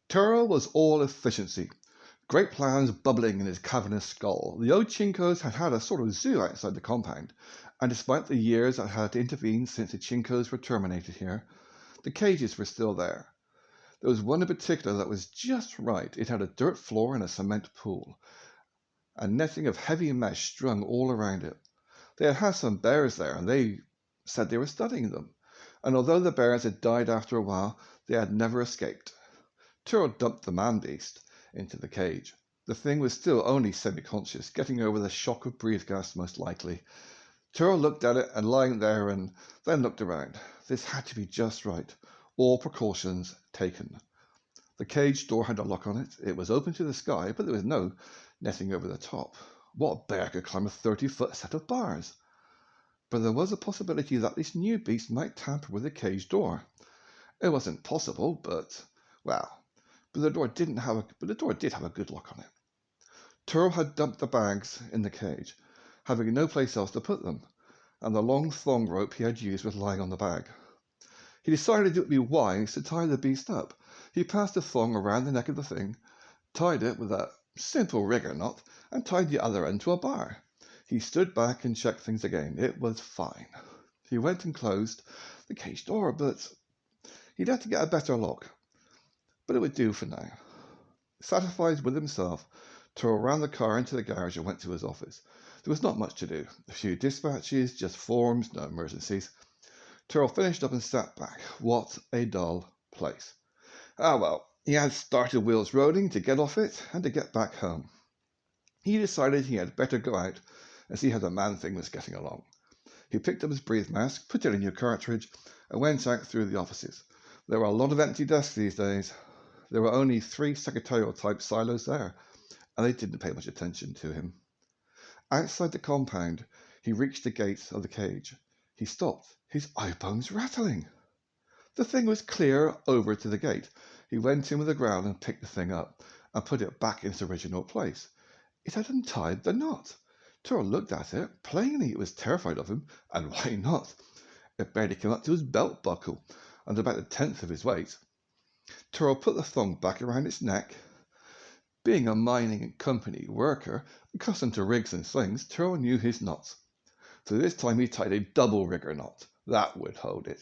Turo was all efficiency. Great plans bubbling in his cavernous skull. The Ochinkos had had a sort of zoo outside the compound, and despite the years that had intervened since the Chinkos were terminated here, the cages were still there. There was one in particular that was just right. It had a dirt floor and a cement pool, a netting of heavy mesh strung all around it. They had had some bears there, and they said they were studying them. And although the bears had died after a while, they had never escaped. Turo dumped the man-beast into the cage. The thing was still only semi-conscious, getting over the shock of breath gas most likely. Turo looked at it and lying there and then looked around. This had to be just right. All precautions taken. The cage door had a lock on it. It was open to the sky, but there was no netting over the top. What bear could climb a 30-foot set of bars? But there was a possibility that this new beast might tamper with the cage door. It wasn't possible, but the door did have a good lock on it. Turo had dumped the bags in the cage, having no place else to put them, and the long thong rope he had used was lying on the bag. He decided it would be wise to tie the beast up. He passed the thong around the neck of the thing, tied it with a simple rigger knot, and tied the other end to a bar. He stood back and checked things again. It was fine. He went and closed the cage door, but he'd have to get a better lock. But it would do for now. Satisfied with himself, Turo ran the car into the garage and went to his office. There was not much to do. A few dispatches, just forms, no emergencies. Turo finished up and sat back. What a dull place. He had started wheels rolling to get off it and to get back home. He decided he had better go out and see how the man thing was getting along. He picked up his breathe mask, put it in a new cartridge, and went out through the offices. There were a lot of empty desks these days. There were only 3 secretarial-type silos there, and they didn't pay much attention to him. Outside the compound, he reached the gate of the cage. He stopped, his eye bones rattling. The thing was clear over to the gate. He went in with the ground and picked the thing up and put it back in its original place. It had untied the knot. Turo looked at it. Plainly it was terrified of him, and why not? It barely came up to his belt buckle, and about 1/10 of his weight. Turo put the thong back around its neck. Being a mining company worker, accustomed to rigs and slings, Turo knew his knots. So this time he tied a double rigger knot. That would hold it.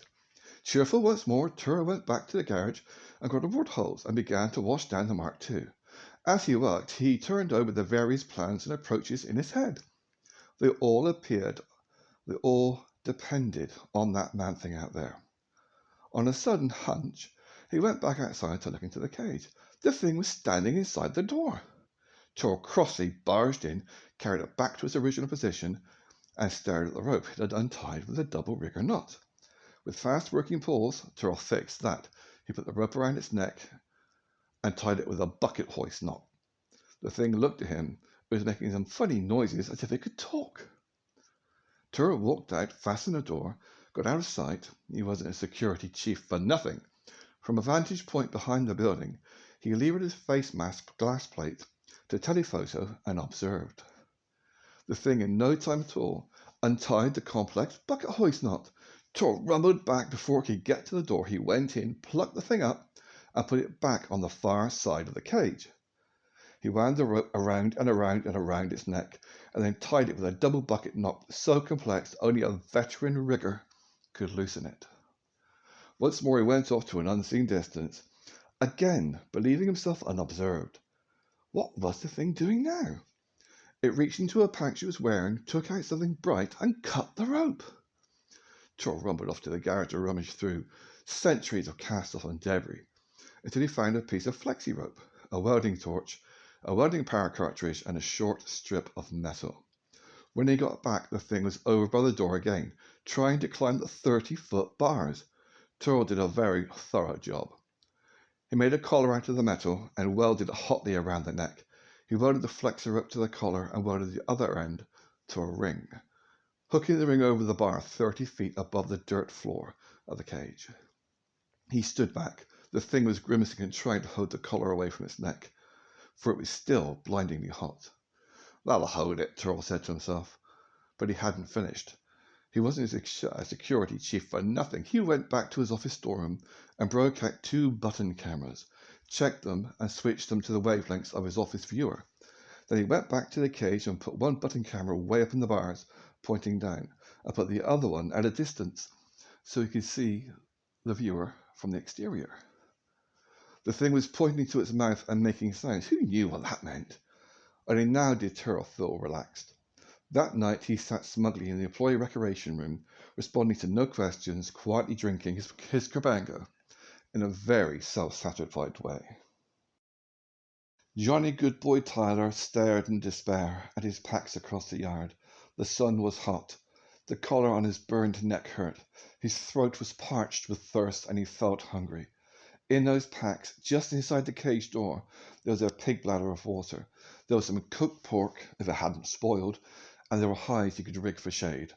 Cheerful once more, Turo went back to the garage and got a wood hose and began to wash down the Mark II. As he worked, he turned over the various plans and approaches in his head. They all depended on that man thing out there. On a sudden hunch, he went back outside to look into the cage. The thing was standing inside the door. Turo crossly barged in, carried it back to its original position, and stared at the rope it had untied with a double rigger knot. With fast working pulls, Turo fixed that. He put the rope around its neck and tied it with a bucket hoist knot. The thing looked at him. It was making some funny noises as if it could talk. Turo walked out, fastened the door, got out of sight. He wasn't a security chief for nothing. From a vantage point behind the building, he levered his face mask glass plate to telephoto and observed. The thing in no time at all untied the complex bucket hoist knot. Turo rumbled back before it could get to the door. He went in, plucked the thing up, and put it back on the far side of the cage. He wound the rope around and around and around its neck, and then tied it with a double bucket knot so complex only a veteran rigger could loosen it. Once more he went off to an unseen distance, again believing himself unobserved. What was the thing doing now? It reached into a pouch it was wearing, took out something bright, and cut the rope. Turo rumbled off to the garage to rummage through centuries of cast-off and debris, until he found a piece of flexi rope, a welding torch, a welding power cartridge, and a short strip of metal. When he got back, the thing was over by the door again, trying to climb the 30-foot bars. Turo did a very thorough job. He made a collar out of the metal and welded it hotly around the neck. He welded the flexi rope to the collar and welded the other end to a ring, hooking the ring over the bar 30 feet above the dirt floor of the cage. He stood back. The thing was grimacing and trying to hold the collar away from its neck, for it was still blindingly hot. That'll hold it, Turo said to himself. But he hadn't finished. He wasn't a security chief for nothing. He went back to his office storeroom and broke out 2 button cameras, checked them, and switched them to the wavelengths of his office viewer. Then he went back to the cage and put one button camera way up in the bars, pointing down, and put the other one at a distance so he could see the viewer from the exterior. The thing was pointing to its mouth and making sounds. Who knew what that meant? Only now did Turl feel relaxed. That night he sat smugly in the employee recreation room, responding to no questions, quietly drinking his Cabango in a very self-satisfied way. Johnny Goodboy Tyler stared in despair at his packs across the yard. The sun was hot. The collar on his burned neck hurt. His throat was parched with thirst, and he felt hungry. In those packs, just inside the cage door, there was a pig bladder of water. There was some cooked pork, if it hadn't spoiled, and there were hides he could rig for shade.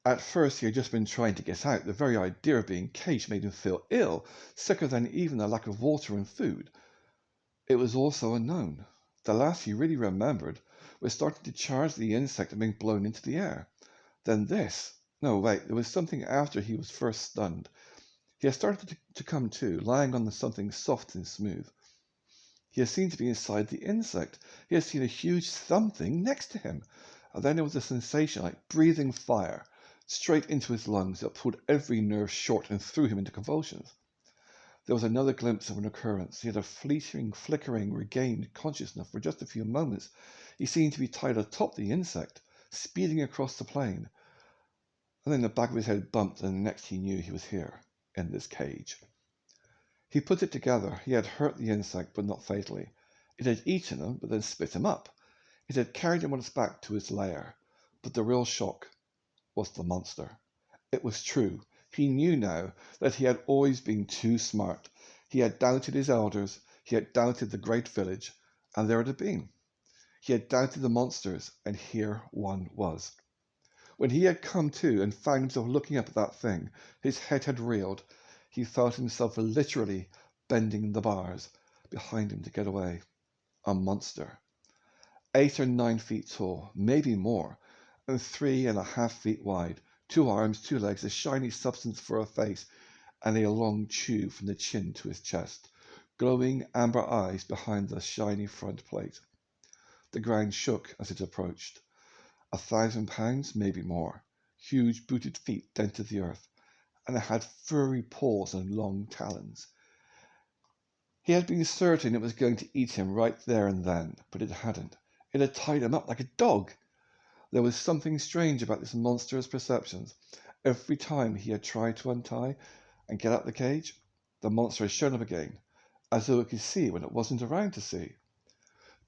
At first he had just been trying to get out. The very idea of being caged made him feel ill, sicker than even the lack of water and food. It was also unknown. The last he really remembered was starting to charge the insect and being blown into the air. Then this. No, wait, there was something after he was first stunned. He had started to come to, lying on something soft and smooth. He had seemed to be inside the insect. He had seen a huge something next to him. And then there was a sensation like breathing fire straight into his lungs that pulled every nerve short and threw him into convulsions. There was another glimpse of an occurrence. He had a fleeting, flickering, regained consciousness for just a few moments. He seemed to be tied atop the insect, speeding across the plain. And then the back of his head bumped, and the next he knew he was here, in this cage. He put it together. He had hurt the insect, but not fatally. It had eaten him, but then spit him up. It had carried him on its back to his lair. But the real shock was the monster. It was true. He knew now that he had always been too smart. He had doubted his elders, he had doubted the great village, and there it had been. He had doubted the monsters, and here one was. When he had come to and found himself looking up at that thing, his head had reeled. He felt himself literally bending the bars behind him to get away. A monster. 8 or 9 feet tall, maybe more, and 3.5 feet wide. 2 arms, 2 legs, a shiny substance for a face, and a long tube from the chin to his chest, glowing amber eyes behind the shiny front plate. The ground shook as it approached. 1,000 pounds, maybe more. Huge booted feet dented the earth, and it had furry paws and long talons. He had been certain it was going to eat him right there and then, but it hadn't. It had tied him up like a dog. There was something strange about this monster's perceptions. Every time he had tried to untie and get out the cage, the monster had shown up again, as though it could see when it wasn't around to see.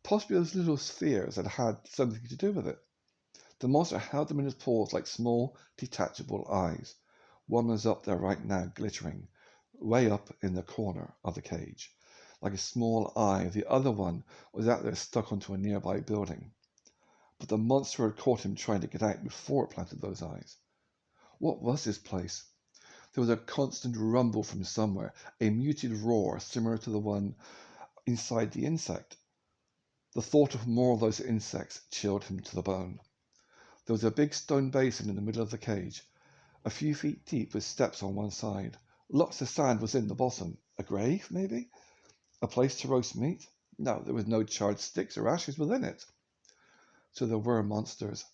Possibly those little spheres had had something to do with it. The monster held them in his paws like small, detachable eyes. One was up there right now, glittering, way up in the corner of the cage, like a small eye. The other one was out there stuck onto a nearby building. But the monster had caught him trying to get out before it planted those eyes. What was this place? There was a constant rumble from somewhere, a muted roar similar to the one inside the insect. The thought of more of those insects chilled him to the bone. There was a big stone basin in the middle of the cage, a few feet deep with steps on one side. Lots of sand was in the bottom. A grave, maybe? A place to roast meat? No, there was no charred sticks or ashes within it. So there were monsters.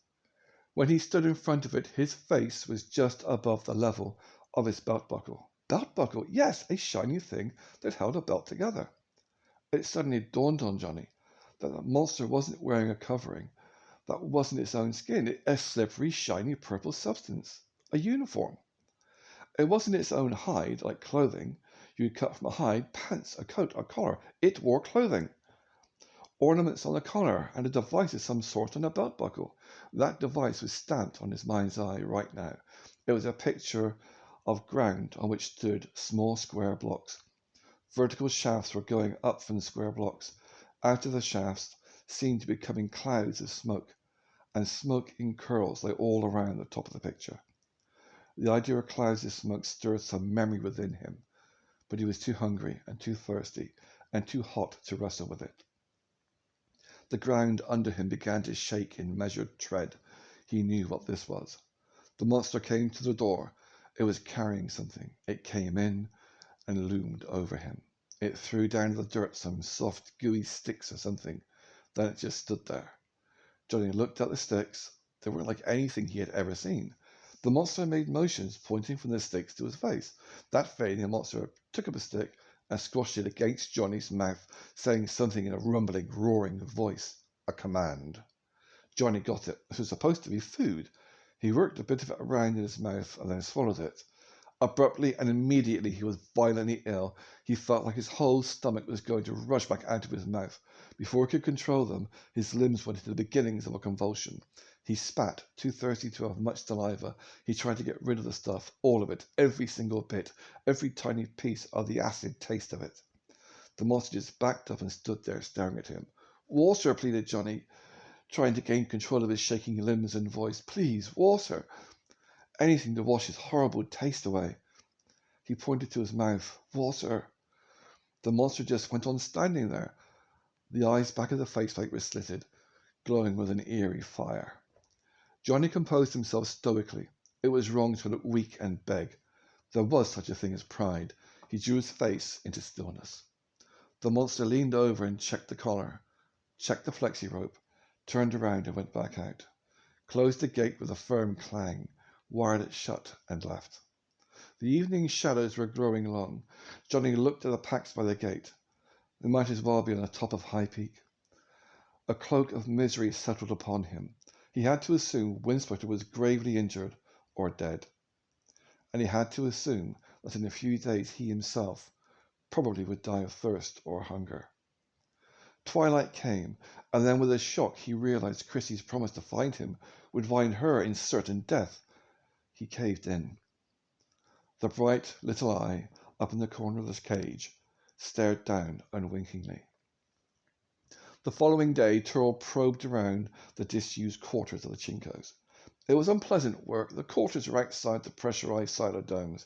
When he stood in front of it, his face was just above the level of his belt buckle. Belt buckle? Yes, a shiny thing that held a belt together. It suddenly dawned on Johnny that the monster wasn't wearing a covering. That wasn't its own skin, a slippery, shiny purple substance. A uniform. It wasn't its own hide, like clothing. You'd cut from a hide, pants, a coat, a collar. It wore clothing. Ornaments on the collar, and a device of some sort on a belt buckle. That device was stamped on his mind's eye right now. It was a picture of ground on which stood small square blocks. Vertical shafts were going up from the square blocks. Out of the shafts seemed to be coming clouds of smoke, and smoke in curls lay all around the top of the picture. The idea of clouds of smoke stirred some memory within him, but he was too hungry and too thirsty and too hot to wrestle with it. The ground under him began to shake in measured tread. He knew what this was. The monster came to the door. It was carrying something. It came in and loomed over him. It threw down to the dirt some soft, gooey sticks or something. Then it just stood there. Johnny looked at the sticks. They weren't like anything he had ever seen. The monster made motions pointing from the sticks to his face. That failing, the monster took up a stick and squashed it against Johnny's mouth, saying something in a rumbling, roaring voice. A command. Johnny got it. This was supposed to be food. He worked a bit of it around in his mouth and then swallowed it. Abruptly and immediately he was violently ill. He felt like his whole stomach was going to rush back out of his mouth. Before he could control them, his limbs went into the beginnings of a convulsion. He spat, too thirsty to have much saliva. He tried to get rid of the stuff, all of it, every single bit, every tiny piece of the acid taste of it. The monster just backed up and stood there staring at him. Water, pleaded Johnny, trying to gain control of his shaking limbs and voice. Please, water. Anything to wash his horrible taste away. He pointed to his mouth. Water. The monster just went on standing there. The eyes back of the faceplate were slitted, glowing with an eerie fire. Johnny composed himself stoically. It was wrong to look weak and beg. There was such a thing as pride. He drew his face into stillness. The monster leaned over and checked the collar, checked the flexi rope, turned around and went back out, closed the gate with a firm clang, wired it shut, and left. The evening shadows were growing long. Johnny looked at the packs by the gate. They might as well be on the top of High Peak. A cloak of misery settled upon him. He had to assume Winspector was gravely injured or dead. And he had to assume that in a few days he himself probably would die of thirst or hunger. Twilight came, and then with a shock he realized Chrissy's promise to find him would find her in certain death. He caved in. The bright little eye, up in the corner of his cage, stared down unwinkingly. The following day, Turl probed around the disused quarters of the Chinkos. It was unpleasant work. The quarters were outside the pressurized silo domes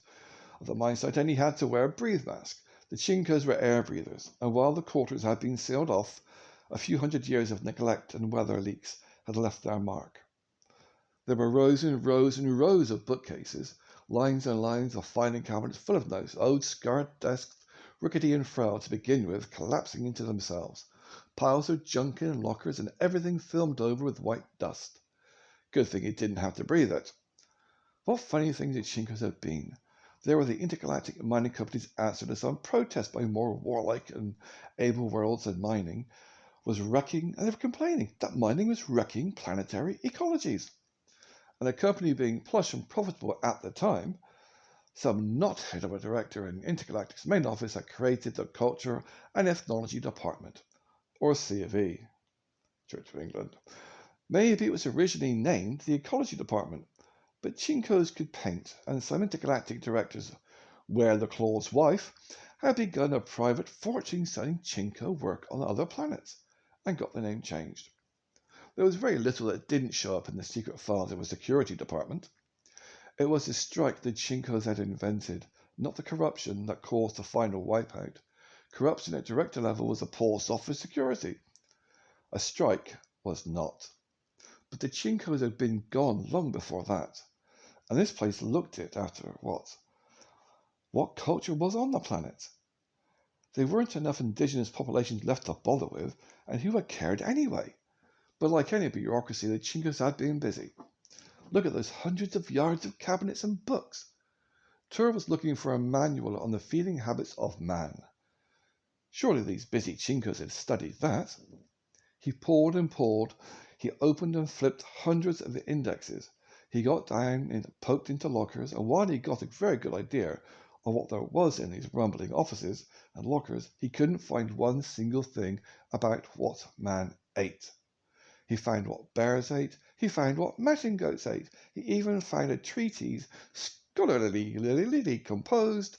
of the mine site, and he had to wear a breathe mask. The Chinkos were air breathers, and while the quarters had been sealed off, a few hundred years of neglect and weather leaks had left their mark. There were rows and rows and rows of bookcases, lines and lines of filing cabinets full of notes, old scarred desks, rickety and frail to begin with, collapsing into themselves, piles of junk in lockers, and everything filmed over with white dust. Good thing he didn't have to breathe it. What funny things the Chinkos had been. There were the intergalactic mining company's answer to some protest by more warlike and able worlds than mining was wrecking, and they were complaining that mining was wrecking planetary ecologies. And a company being plush and profitable at the time, some knothead of a director in Intergalactic's main office had created the Culture and Ethnology Department, or CFE, Church of England. Maybe it was originally named the Ecology Department, but Chinkos could paint, and some intergalactic directors, Ware the Claw's wife, had begun a private fortune-selling Chinko work on other planets, and got the name changed. There was very little that didn't show up in the secret files of a security department. It was the strike the Chinkos had invented, not the corruption that caused the final wipeout. Corruption at director level was a poor software security. A strike was not. But the Chinkos had been gone long before that, and this place looked it after what culture was on the planet. There weren't enough indigenous populations left to bother with, and who had cared anyway? But like any bureaucracy, the Chinkos had been busy. Look at those hundreds of yards of cabinets and books. Tur was looking for a manual on the feeding habits of man. Surely these busy Chinkos had studied that. He poured and poured. He opened and flipped hundreds of indexes. He got down and poked into lockers, and while he got a very good idea of what there was in these rumbling offices and lockers, he couldn't find one single thing about what man ate. He found what bears ate. He found what mountain goats ate. He even found a treatise scholarly composed,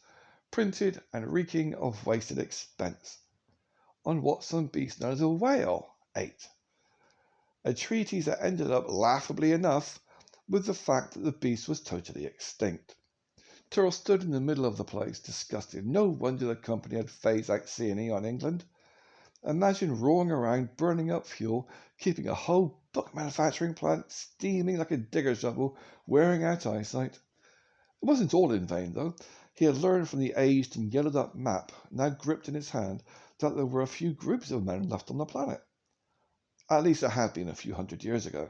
printed, and reeking of wasted expense on what some beast known as a whale ate. A treatise that ended up, laughably enough, with the fact that the beast was totally extinct. Turl stood in the middle of the place, disgusted. No wonder the company had phased out C&E on England. Imagine roaring around, burning up fuel, keeping a whole book manufacturing plant steaming like a digger shovel, wearing out eyesight. It wasn't all in vain, though. He had learned from the aged and yellowed-up map, now gripped in his hand, that there were a few groups of men left on the planet. At least there had been a few hundred years ago.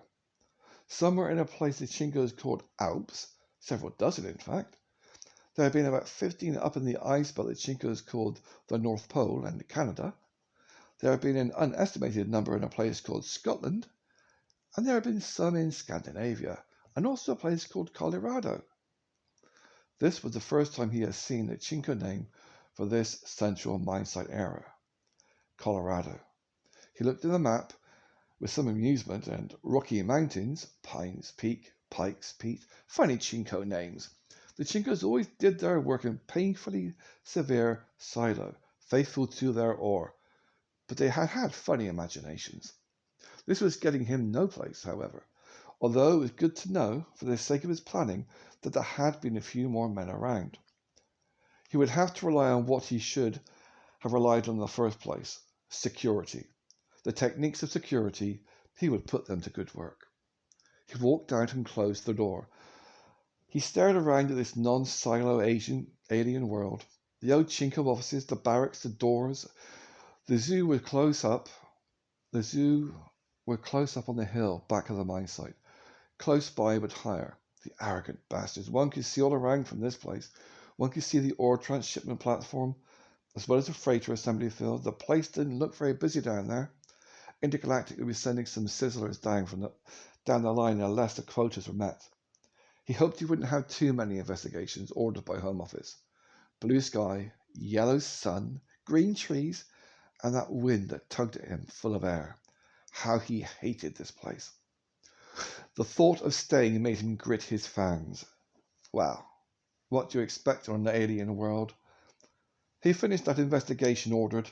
Some were in a place the Chinkos called Alps, several dozen in fact. There had been about 15 up in the ice belt the Chinkos called the North Pole and Canada. There had been an unestimated number in a place called Scotland, and there had been some in Scandinavia, and also a place called Colorado. This was the first time he had seen the Chinko name for this central mine site area, Colorado. He looked at the map with some amusement, and Rocky Mountains, Pines Peak, Pikes Peak, funny Chinko names. The Chinkos always did their work in painfully severe silo, faithful to their ore, but they had had funny imaginations. This was getting him no place, however, although it was good to know, for the sake of his planning, that there had been a few more men around. He would have to rely on what he should have relied on in the first place: security. The techniques of security, he would put them to good work. He walked out and closed the door. He stared around at this non-silo alien world. The old Chinko offices, the barracks, the doors. The zoo were close up on the hill back of the mine site, close by but higher. The arrogant bastards. One could see all around from this place. One could see the ore transshipment platform, as well as the freighter assembly field. The place didn't look very busy down there. Intergalactic would be sending some sizzlers down the line unless the quotas were met. He hoped he wouldn't have too many investigations ordered by Home Office. Blue sky, yellow sun, green trees, and that wind that tugged at him full of air. How he hated this place. The thought of staying made him grit his fangs. Well, what do you expect on an alien world? He finished that investigation ordered.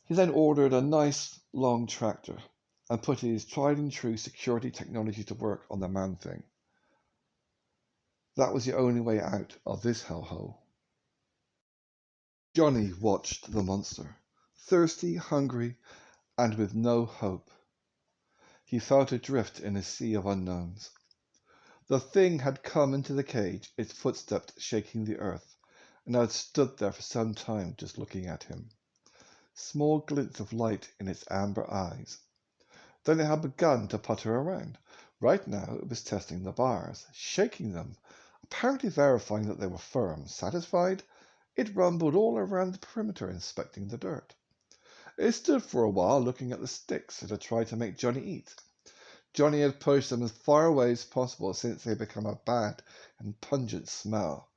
He then ordered a nice long tractor and put his tried and true security technology to work on the man-thing. That was the only way out of this hellhole. Johnny watched the monster, thirsty, hungry, and with no hope. He felt adrift in a sea of unknowns. The thing had come into the cage, its footsteps shaking the earth, and had stood there for some time just looking at him. Small glints of light in its amber eyes. Then it had begun to putter around. Right now it was testing the bars, shaking them, apparently verifying that they were firm. Satisfied, it rumbled all around the perimeter, inspecting the dirt. It stood for a while looking at the sticks it had tried to make Johnny eat. Johnny had pushed them as far away as possible since they had become a bad and pungent smell.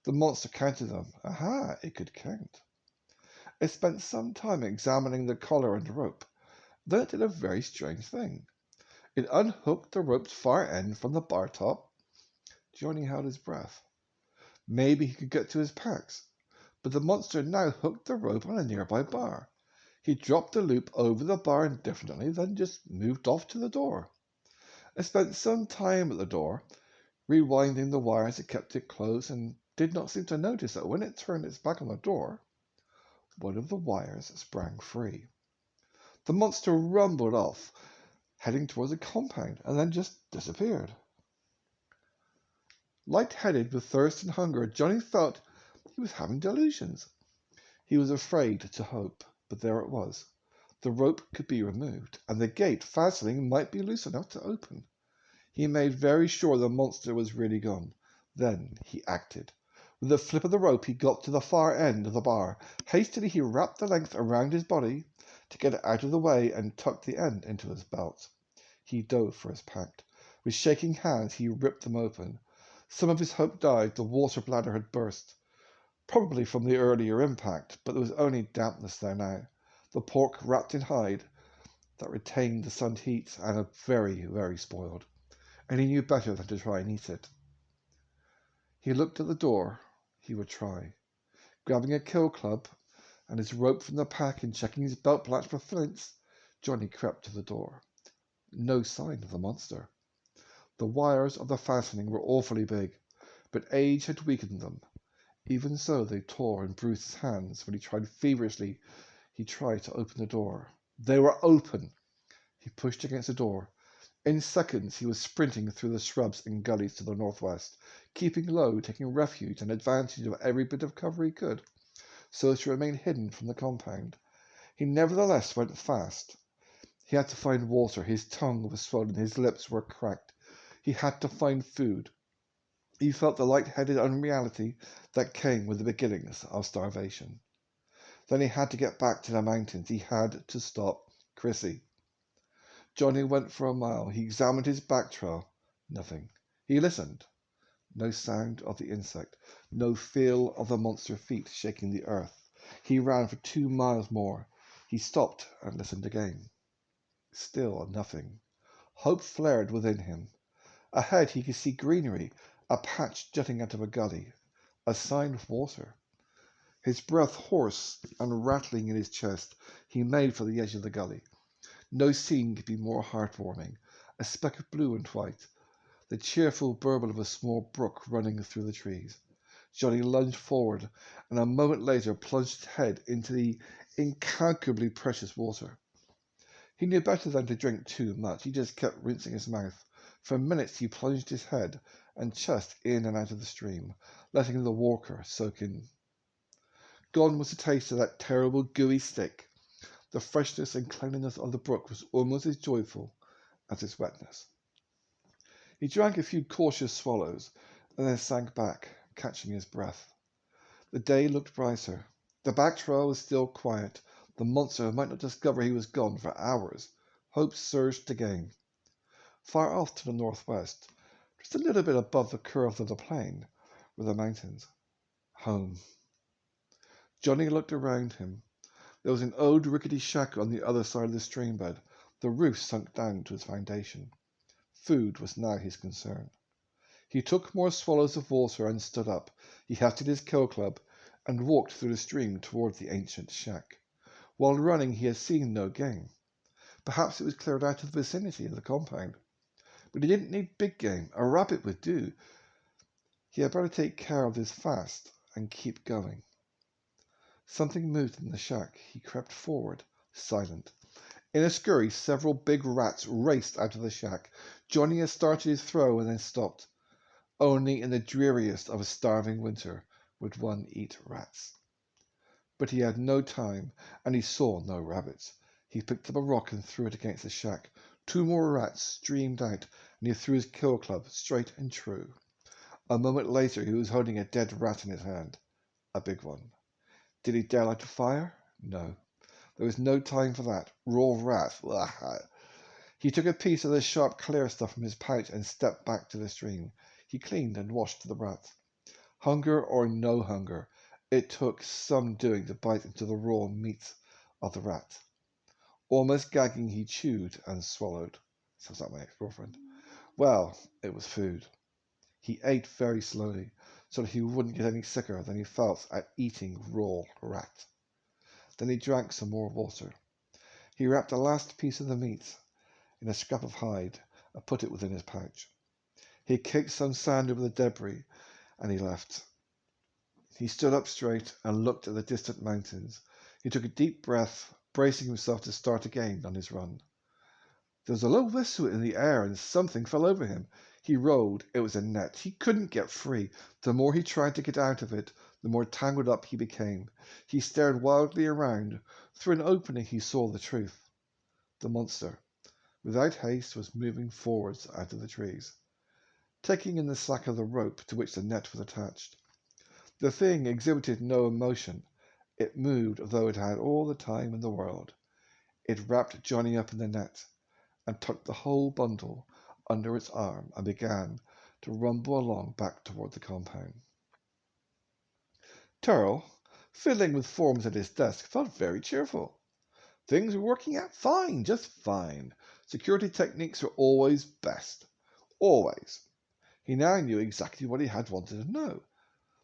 The monster counted them. Aha, it could count. It spent some time examining the collar and rope. Then it did a very strange thing. It unhooked the rope's far end from the bar top. Johnny held his breath. Maybe he could get to his packs. But the monster now hooked the rope on a nearby bar. He dropped the loop over the bar indifferently, then just moved off to the door. It spent some time at the door, rewinding the wires that kept it closed, and did not seem to notice that when it turned its back on the door, one of the wires sprang free. The monster rumbled off, heading towards the compound, and then just disappeared. Light-headed with thirst and hunger, Johnny felt he was having delusions. He was afraid to hope, but there it was. The rope could be removed, and the gate, fastening, might be loose enough to open. He made very sure the monster was really gone. Then he acted. With a flip of the rope, he got to the far end of the bar. Hastily, he wrapped the length around his body to get it out of the way and tucked the end into his belt. He dove for his pack. With shaking hands, he ripped them open. Some of his hope died. The water bladder had burst, probably from the earlier impact, but there was only dampness there now. The pork wrapped in hide that retained the sun heat and are very, very spoiled, and he knew better than to try and eat it. He looked at the door. He would try. Grabbing a kill club and his rope from the pack and checking his belt latch for flints, Johnny crept to the door. No sign of the monster. The wires of the fastening were awfully big, but age had weakened them. Even so, they tore and bruised his hands when he tried to open the door. They were open! He pushed against the door. In seconds he was sprinting through the shrubs and gullies to the northwest, keeping low, taking refuge and advantage of every bit of cover he could, so as to remain hidden from the compound. He nevertheless went fast. He had to find water, his tongue was swollen, his lips were cracked. He had to find food. He felt the light-headed unreality that came with the beginnings of starvation. Then he had to get back to the mountains. He had to stop Chrissy. Johnny went for a mile. He examined his back trail. Nothing. He listened. No sound of the insect. No feel of the monster feet shaking the earth. He ran for 2 miles more. He stopped and listened again. Still nothing. Hope flared within him. Ahead he could see greenery, a patch jutting out of a gully, a sign of water. His breath hoarse and rattling in his chest, he made for the edge of the gully. No scene could be more heartwarming. A speck of blue and white, the cheerful burble of a small brook running through the trees. Johnny lunged forward, and a moment later plunged his head into the incalculably precious water. He knew better than to drink too much. He just kept rinsing his mouth. For minutes he plunged his head and chest in and out of the stream, letting the water soak in. Gone was the taste of that terrible gooey stick. The freshness and cleanliness of the brook was almost as joyful as its wetness. He drank a few cautious swallows, and then sank back, catching his breath. The day looked brighter. The back trail was still quiet. The monster might not discover he was gone for hours. Hope surged again. Far off to the northwest, just a little bit above the curve of the plain, were the mountains. Home. Johnny looked around him. There was an old rickety shack on the other side of the stream bed, the roof sunk down to its foundation. Food was now his concern. He took more swallows of water and stood up. He hefted his kill club and walked through the stream toward the ancient shack. While running, he had seen no game. Perhaps it was cleared out of the vicinity of the compound. But he didn't need big game. A rabbit would do. He had better take care of this fast and keep going. Something moved in the shack. He crept forward, silent. In a scurry, several big rats raced out of the shack. Johnny had started his throw and then stopped. Only in the dreariest of a starving winter would one eat rats. But he had no time, and he saw no rabbits. He picked up a rock and threw it against the shack. 2 more rats streamed out, and he threw his kill club straight and true. A moment later, he was holding a dead rat in his hand, a big one. Did he dare light a fire? No. There was no time for that. Raw rat. He took a piece of the sharp clear stuff from his pouch and stepped back to the stream. He cleaned and washed the rat. Hunger or no hunger, it took some doing to bite into the raw meat of the rat. Almost gagging, he chewed and swallowed. Sounds like my ex-girlfriend. Well, it was food. He ate very slowly, so that he wouldn't get any sicker than he felt at eating raw rat. Then he drank some more water. He wrapped the last piece of the meat in a scrap of hide and put it within his pouch. He kicked some sand over the debris, and he left. He stood up straight and looked at the distant mountains. He took a deep breath, bracing himself to start again on his run. There was a low whistle in the air, and something fell over him. He rolled. It was a net. He couldn't get free. The more he tried to get out of it, the more tangled up he became. He stared wildly around. Through an opening he saw the truth. The monster, without haste, was moving forwards out of the trees, taking in the slack of the rope to which the net was attached. The thing exhibited no emotion. It moved as though it had all the time in the world. It wrapped Johnny up in the net and tucked the whole bundle under its arm and began to rumble along back toward the compound. Turl, fiddling with forms at his desk, felt very cheerful. Things were working out fine, just fine. Security techniques were always best. Always. He now knew exactly what he had wanted to know.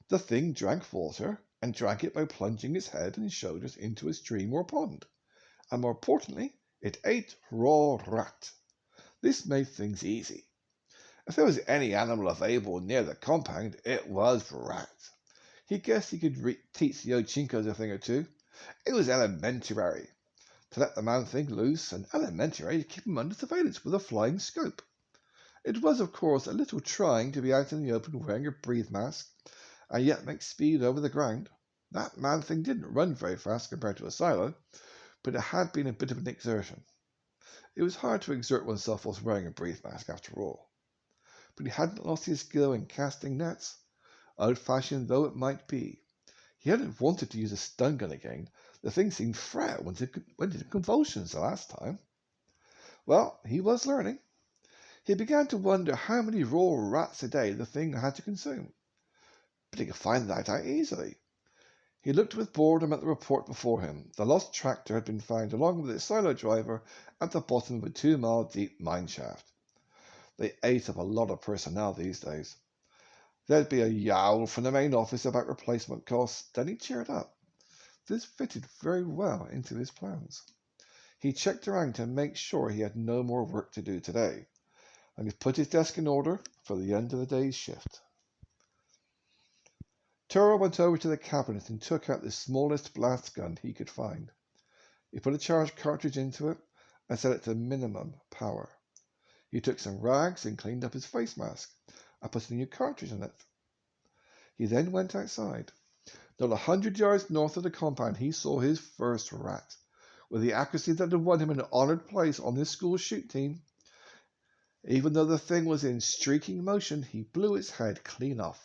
The thing drank water, and drank it by plunging its head and shoulders into a stream or pond. And more importantly, it ate raw rat. This made things easy. If there was any animal available near the compound, it was rat. He guessed he could teach the Ochinkos a thing or two. It was elementary. to let the man-thing loose and elementary to keep him under surveillance with a flying scope. It was, of course, a little trying to be out in the open wearing a breathe mask and yet make speed over the ground. That man-thing didn't run very fast compared to a silo, but it had been a bit of an exertion. It was hard to exert oneself whilst wearing a breathe mask, after all. But he hadn't lost his skill in casting nets, old-fashioned though it might be. He hadn't wanted to use a stun gun again. The thing seemed frail, went into convulsions the last time. Well, he was learning. He began to wonder how many raw rats a day the thing had to consume. But he could find that out easily. He looked with boredom at the report before him. The lost tractor had been found along with its silo driver at the bottom of a 2-mile-deep mine shaft. They ate up a lot of personnel these days. There'd be a yowl from the main office about replacement costs. Then he cheered up. This fitted very well into his plans. He checked around to make sure he had no more work to do today, and he put his desk in order for the end of the day's shift. Turo went over to the cabinet and took out the smallest blast gun he could find. He put a charged cartridge into it and set it to minimum power. He took some rags and cleaned up his face mask and put a new cartridge in it. He then went outside. Not 100 yards north of the compound, he saw his first rat. With the accuracy that had won him an honored place on this school's shoot team, even though the thing was in streaking motion, he blew its head clean off.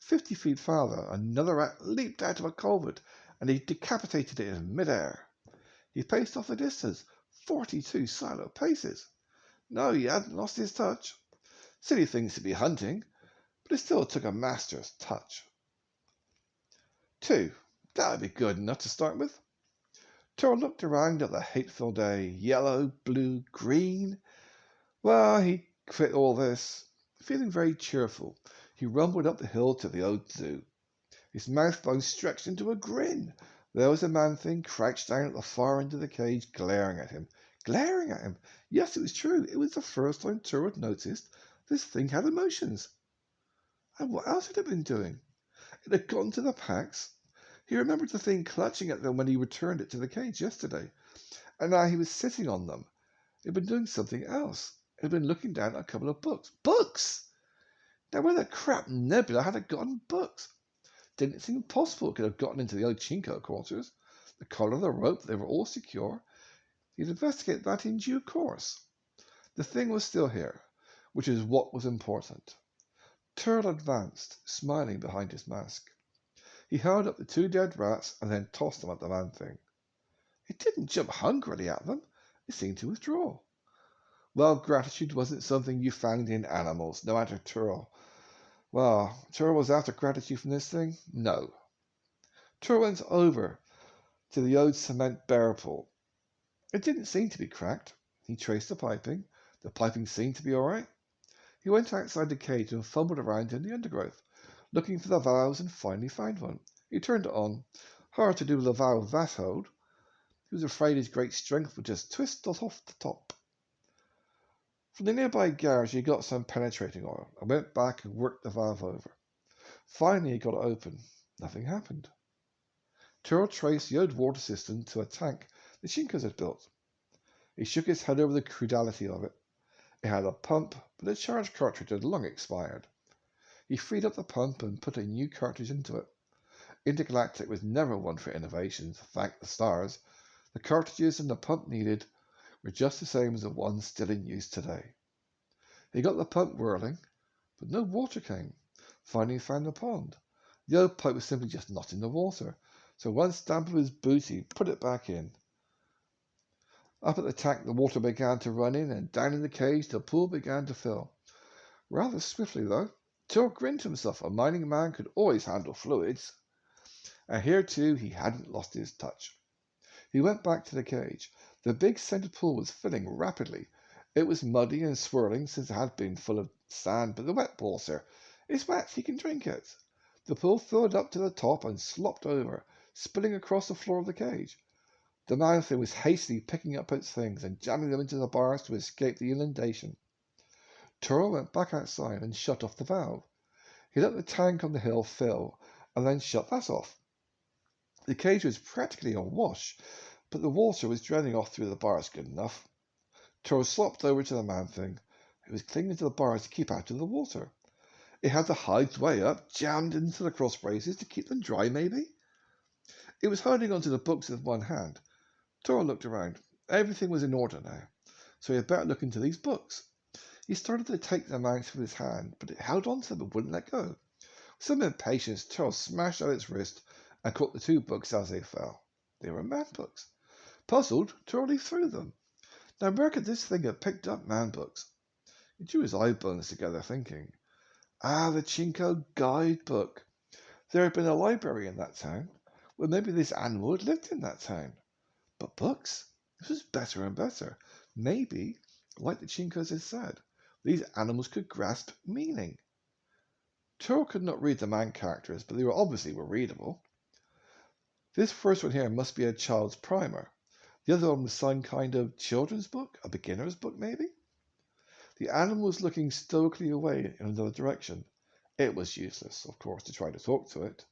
50 feet farther, another rat leaped out of a culvert, and he decapitated it in midair. He paced off the distance, 42 silo paces. No, he hadn't lost his touch. Silly things to be hunting, but it still took a master's touch. 2. That would be good enough to start with. Turo looked around at the hateful day. Yellow, blue, green. Well, he quit all this. Feeling very cheerful, he rumbled up the hill to the old zoo. His mouth bones stretched into a grin. There was a man-thing crouched down at the far end of the cage, glaring at him. Glaring at him! Yes, it was true. It was the first time Turo had noticed this thing had emotions. And what else had it been doing? It had gone to the packs. He remembered the thing clutching at them when he returned it to the cage yesterday. And now he was sitting on them. It had been doing something else. It had been looking down at a couple of books. Books! Now, where the crap nebula had it gotten books? Didn't seem possible it could have gotten into the old Chinko quarters. The collar, the rope, they were all secure. He'd investigate that in due course. The thing was still here, which is what was important. Turo advanced, smiling behind his mask. He held up the 2 dead rats and then tossed them at the man-thing. It didn't jump hungrily at them. It seemed to withdraw. Well, gratitude wasn't something you found in animals, no matter Turo. Well, Turo was after gratitude from this thing? No. Turo went over to the old cement bear pool. It didn't seem to be cracked. He traced the piping. The piping seemed to be all right. He went outside the cage and fumbled around in the undergrowth, looking for the valves, and finally found one. He turned it on. Hard to do with a valve that old. He was afraid his great strength would just twist off the top. From the nearby garage, he got some penetrating oil and went back and worked the valve over. Finally, he got it open. Nothing happened. Turo traced the old water system to a tank the Chinkos had built. He shook his head over the crudelity of it. It had a pump, but the charged cartridge had long expired. He freed up the pump and put a new cartridge into it. Intergalactic was never one for innovations, thank the stars. The cartridges and the pump needed were just the same as the ones still in use today. He got the pump whirling, but no water came. Finally, he found the pond. The old pipe was simply just not in the water, so one stamp of his boot, he put it back in. Up at the tank, the water began to run in, and down in the cage, the pool began to fill. Rather swiftly, though. Turo grinned to himself. A mining man could always handle fluids. And here, too, he hadn't lost his touch. He went back to the cage. The big center pool was filling rapidly. It was muddy and swirling since it had been full of sand, but the wet pool, sir. It's wet, he can drink it. The pool filled up to the top and slopped over, spilling across the floor of the cage. The man-thing was hastily picking up its things and jamming them into the bars to escape the inundation. Turo went back outside and shut off the valve. He let the tank on the hill fill and then shut that off. The cage was practically awash, but the water was draining off through the bars good enough. Turo slopped over to the man-thing, who was clinging to the bars to keep out of the water. It had the hides way up, jammed into the cross braces to keep them dry, maybe? It was holding onto the books with one hand. Turo looked around. Everything was in order now, so he had better look into these books. He started to take them out with his hand, but it held on to them and wouldn't let go. With some impatience, Turo smashed out its wrist and caught the two books as they fell. They were man books. Puzzled, Turo leafed through them. Now where could this thing have picked up man books? He drew his eyebones together, thinking. The Chinko guidebook. There had been a library in that town. Well, maybe this animal had lived in that town. But books? This was better and better. Maybe, like the Chinkos had said, these animals could grasp meaning. Turo could not read the man characters, but they were readable. This first one here must be a child's primer. The other one was some kind of children's book, a beginner's book maybe? The animal was looking stoically away in another direction. It was useless, of course, to try to talk to it.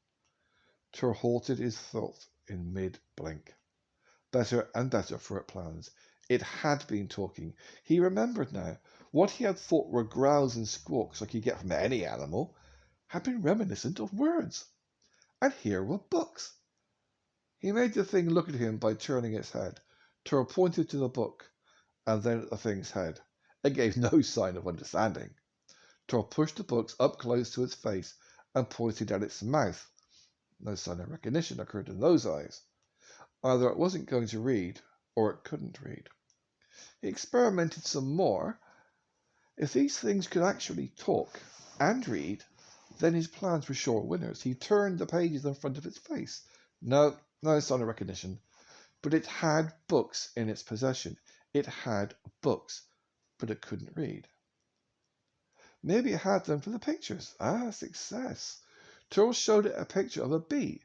Turo halted his thought in mid-blink. Better and better for it plans. It had been talking. He remembered now. What he had thought were growls and squawks like you get from any animal had been reminiscent of words. And here were books. He made the thing look at him by turning its head. Turo pointed to the book, and then at the thing's head. It gave no sign of understanding. Turo pushed the books up close to its face and pointed at its mouth. No sign of recognition occurred in those eyes. Either it wasn't going to read, or it couldn't read. He experimented some more. If these things could actually talk and read, then his plans were sure winners. He turned the pages in front of its face. No sign of recognition. But it had books in its possession. It had books, but it couldn't read. Maybe it had them for the pictures. Success. Turo showed it a picture of a bee,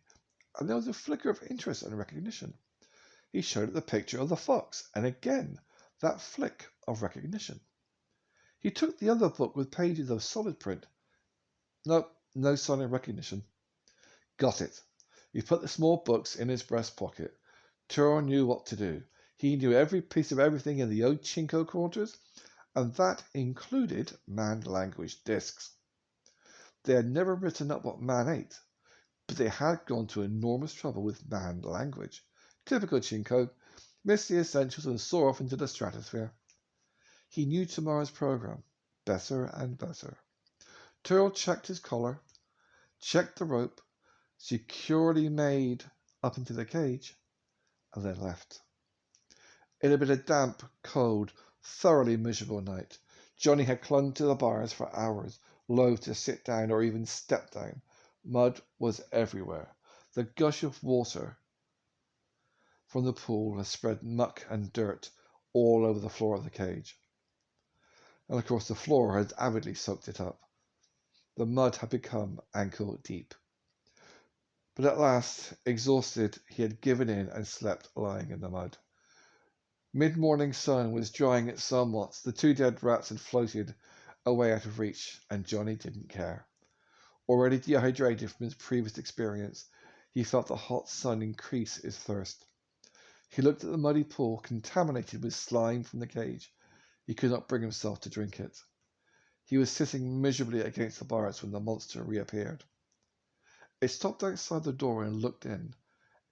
and there was a flicker of interest and recognition. He showed it the picture of the fox, and again, that flick of recognition. He took the other book with pages of solid print. No sign of recognition. Got it. He put the small books in his breast pocket. Turo knew what to do. He knew every piece of everything in the old Chinko quarters, and that included man language discs. They had never written up what man ate, but they had gone to enormous trouble with man language. Typical Chinko, missed the essentials and soared off into the stratosphere. He knew tomorrow's program better and better. Turo checked his collar, checked the rope, securely made up into the cage, and then left. It had been a damp, cold, thoroughly miserable night. Johnny had clung to the bars for hours, loath to sit down or even step down. Mud was everywhere. The gush of water from the pool had spread muck and dirt all over the floor of the cage. And of course the floor had avidly soaked it up. The mud had become ankle deep. But at last, exhausted, he had given in and slept lying in the mud. Mid-morning sun was drying it somewhat. The two dead rats had floated away out of reach, and Johnny didn't care. Already dehydrated from his previous experience, he felt the hot sun increase his thirst. He looked at the muddy pool, contaminated with slime from the cage. He could not bring himself to drink it. He was sitting miserably against the bars when the monster reappeared. It stopped outside the door and looked in.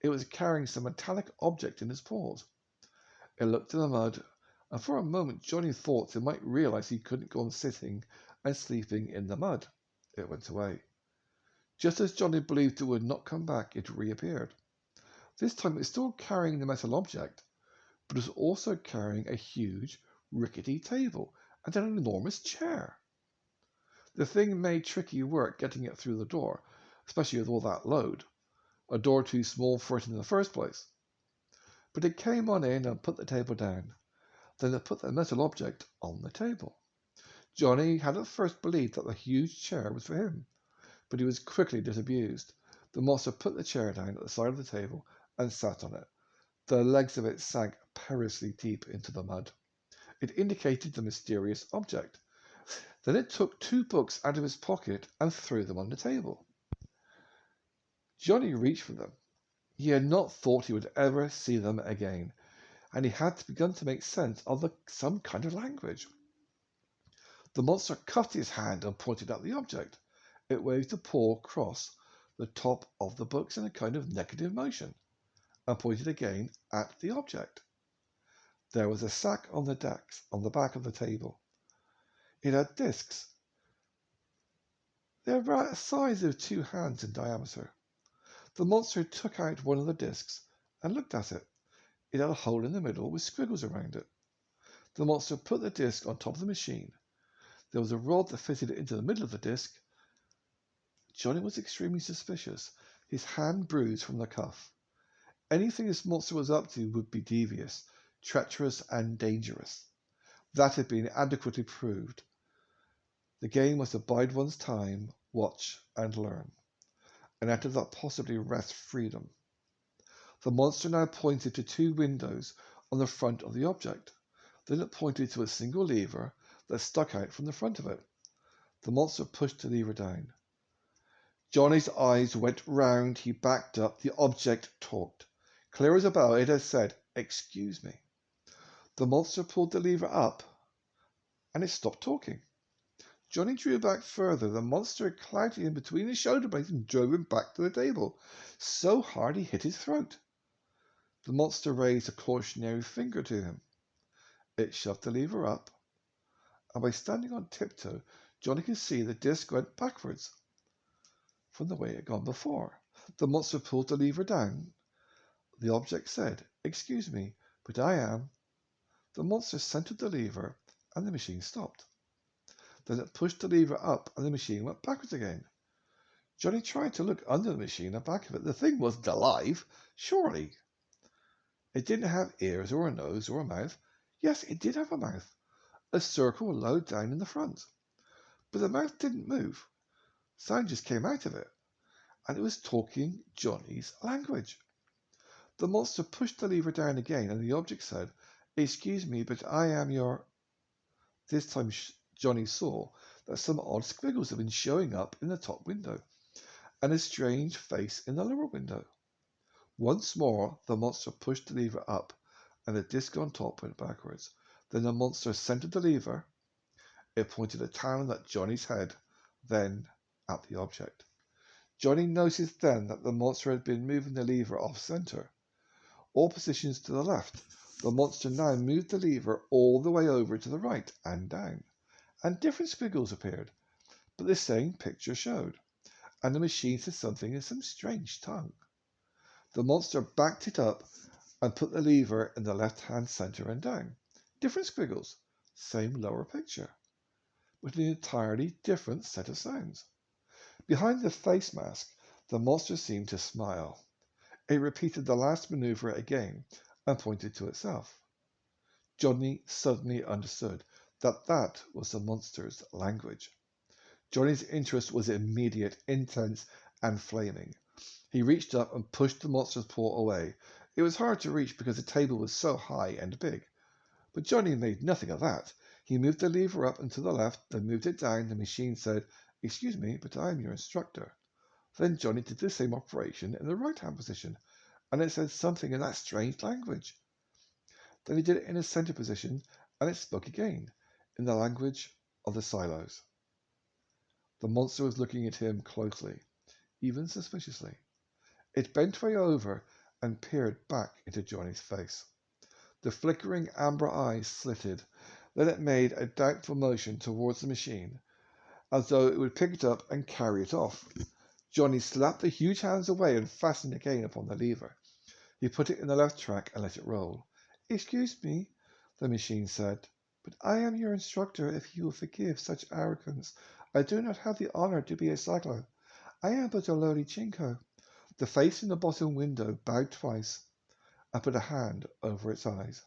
It was carrying some metallic object in its paws. It looked in the mud, and for a moment Johnny thought it might realize he couldn't go on sitting and sleeping in the mud. It went away. Just as Johnny believed it would not come back, it reappeared. This time it was still carrying the metal object, but it was also carrying a huge, rickety table and an enormous chair. The thing made tricky work getting it through the door, especially with all that load, a door too small for it in the first place. But it came on in and put the table down. Then it put the metal object on the table. Johnny had at first believed that the huge chair was for him, but he was quickly disabused. The monster put the chair down at the side of the table and sat on it. The legs of it sank perilously deep into the mud. It indicated the mysterious object. Then it took two books out of his pocket and threw them on the table. Johnny reached for them. He had not thought he would ever see them again, and he had begun to make sense of some kind of language. The monster cuffed his hand and pointed at the object. It waved a paw across the top of the books in a kind of negative motion, and pointed again at the object. There was a sack on the back of the table. It had discs. They were about the size of 2 hands in diameter. The monster took out one of the discs and looked at it. It had a hole in the middle with squiggles around it. The monster put the disc on top of the machine. There was a rod that fitted into the middle of the disc. Johnny was extremely suspicious, his hand bruised from the cuff. Anything this monster was up to would be devious, treacherous, and dangerous. That had been adequately proved. The game was to bide one's time, watch, and learn, and out of that possibly wrest freedom. The monster now pointed to 2 windows on the front of the object. Then it pointed to a single lever that stuck out from the front of it. The monster pushed the lever down. Johnny's eyes went round. He backed up. The object talked. Clear as a bell, it had said, "Excuse me." The monster pulled the lever up, and it stopped talking. Johnny drew back further. The monster clouted him between his shoulder blades and drove him back to the table, so hard he hit his throat. The monster raised a cautionary finger to him. It shoved the lever up, and by standing on tiptoe, Johnny could see the disc went backwards from the way it had gone before. The monster pulled the lever down. The object said, "Excuse me, but I am." The monster centered the lever, and the machine stopped. Then it pushed the lever up, and the machine went backwards again. Johnny tried to look under the machine and back of it. The thing wasn't alive, surely. It didn't have ears or a nose or a mouth. Yes, it did have a mouth, a circle low down in the front. But the mouth didn't move. Sound just came out of it, and it was talking Johnny's language. The monster pushed the lever down again, and the object said, "Excuse me, but I am your—" This time Johnny saw that some odd squiggles had been showing up in the top window, and a strange face in the lower window. Once more the monster pushed the lever up, and the disc on top went backwards. Then the monster centered the lever. It pointed a talon at Johnny's head, then at the object. Johnny noticed then that the monster had been moving the lever off center, all positions to the left. The monster now moved the lever all the way over to the right and down, and different squiggles appeared, but the same picture showed, and the machine said something in some strange tongue. The monster backed it up and put the lever in the left-hand center and down. Different squiggles, same lower picture, with an entirely different set of sounds. Behind the face mask, the monster seemed to smile. It repeated the last maneuver again and pointed to itself. Johnny suddenly understood that that was the monster's language. Johnny's interest was immediate, intense, and flaming. He reached up and pushed the monster's paw away. It was hard to reach because the table was so high and big. But Johnny made nothing of that. He moved the lever up and to the left, then moved it down. The machine said, "Excuse me, but I am your instructor." Then Johnny did the same operation in the right-hand position, and it said something in that strange language. Then he did it in a center position, and it spoke again, in the language of the silos. The monster was looking at him closely, even suspiciously. It bent way over and peered back into Johnny's face. The flickering amber eyes slitted. Then it made a doubtful motion towards the machine, as though it would pick it up and carry it off. Johnny slapped the huge hands away and fastened again upon the lever. He put it in the left track and let it roll. "Excuse me," the machine said, "but I am your instructor. If you will forgive such arrogance, I do not have the honor to be a cycler. I am but a lowly Chinko." The face in the bottom window bowed twice and put a hand over its eyes.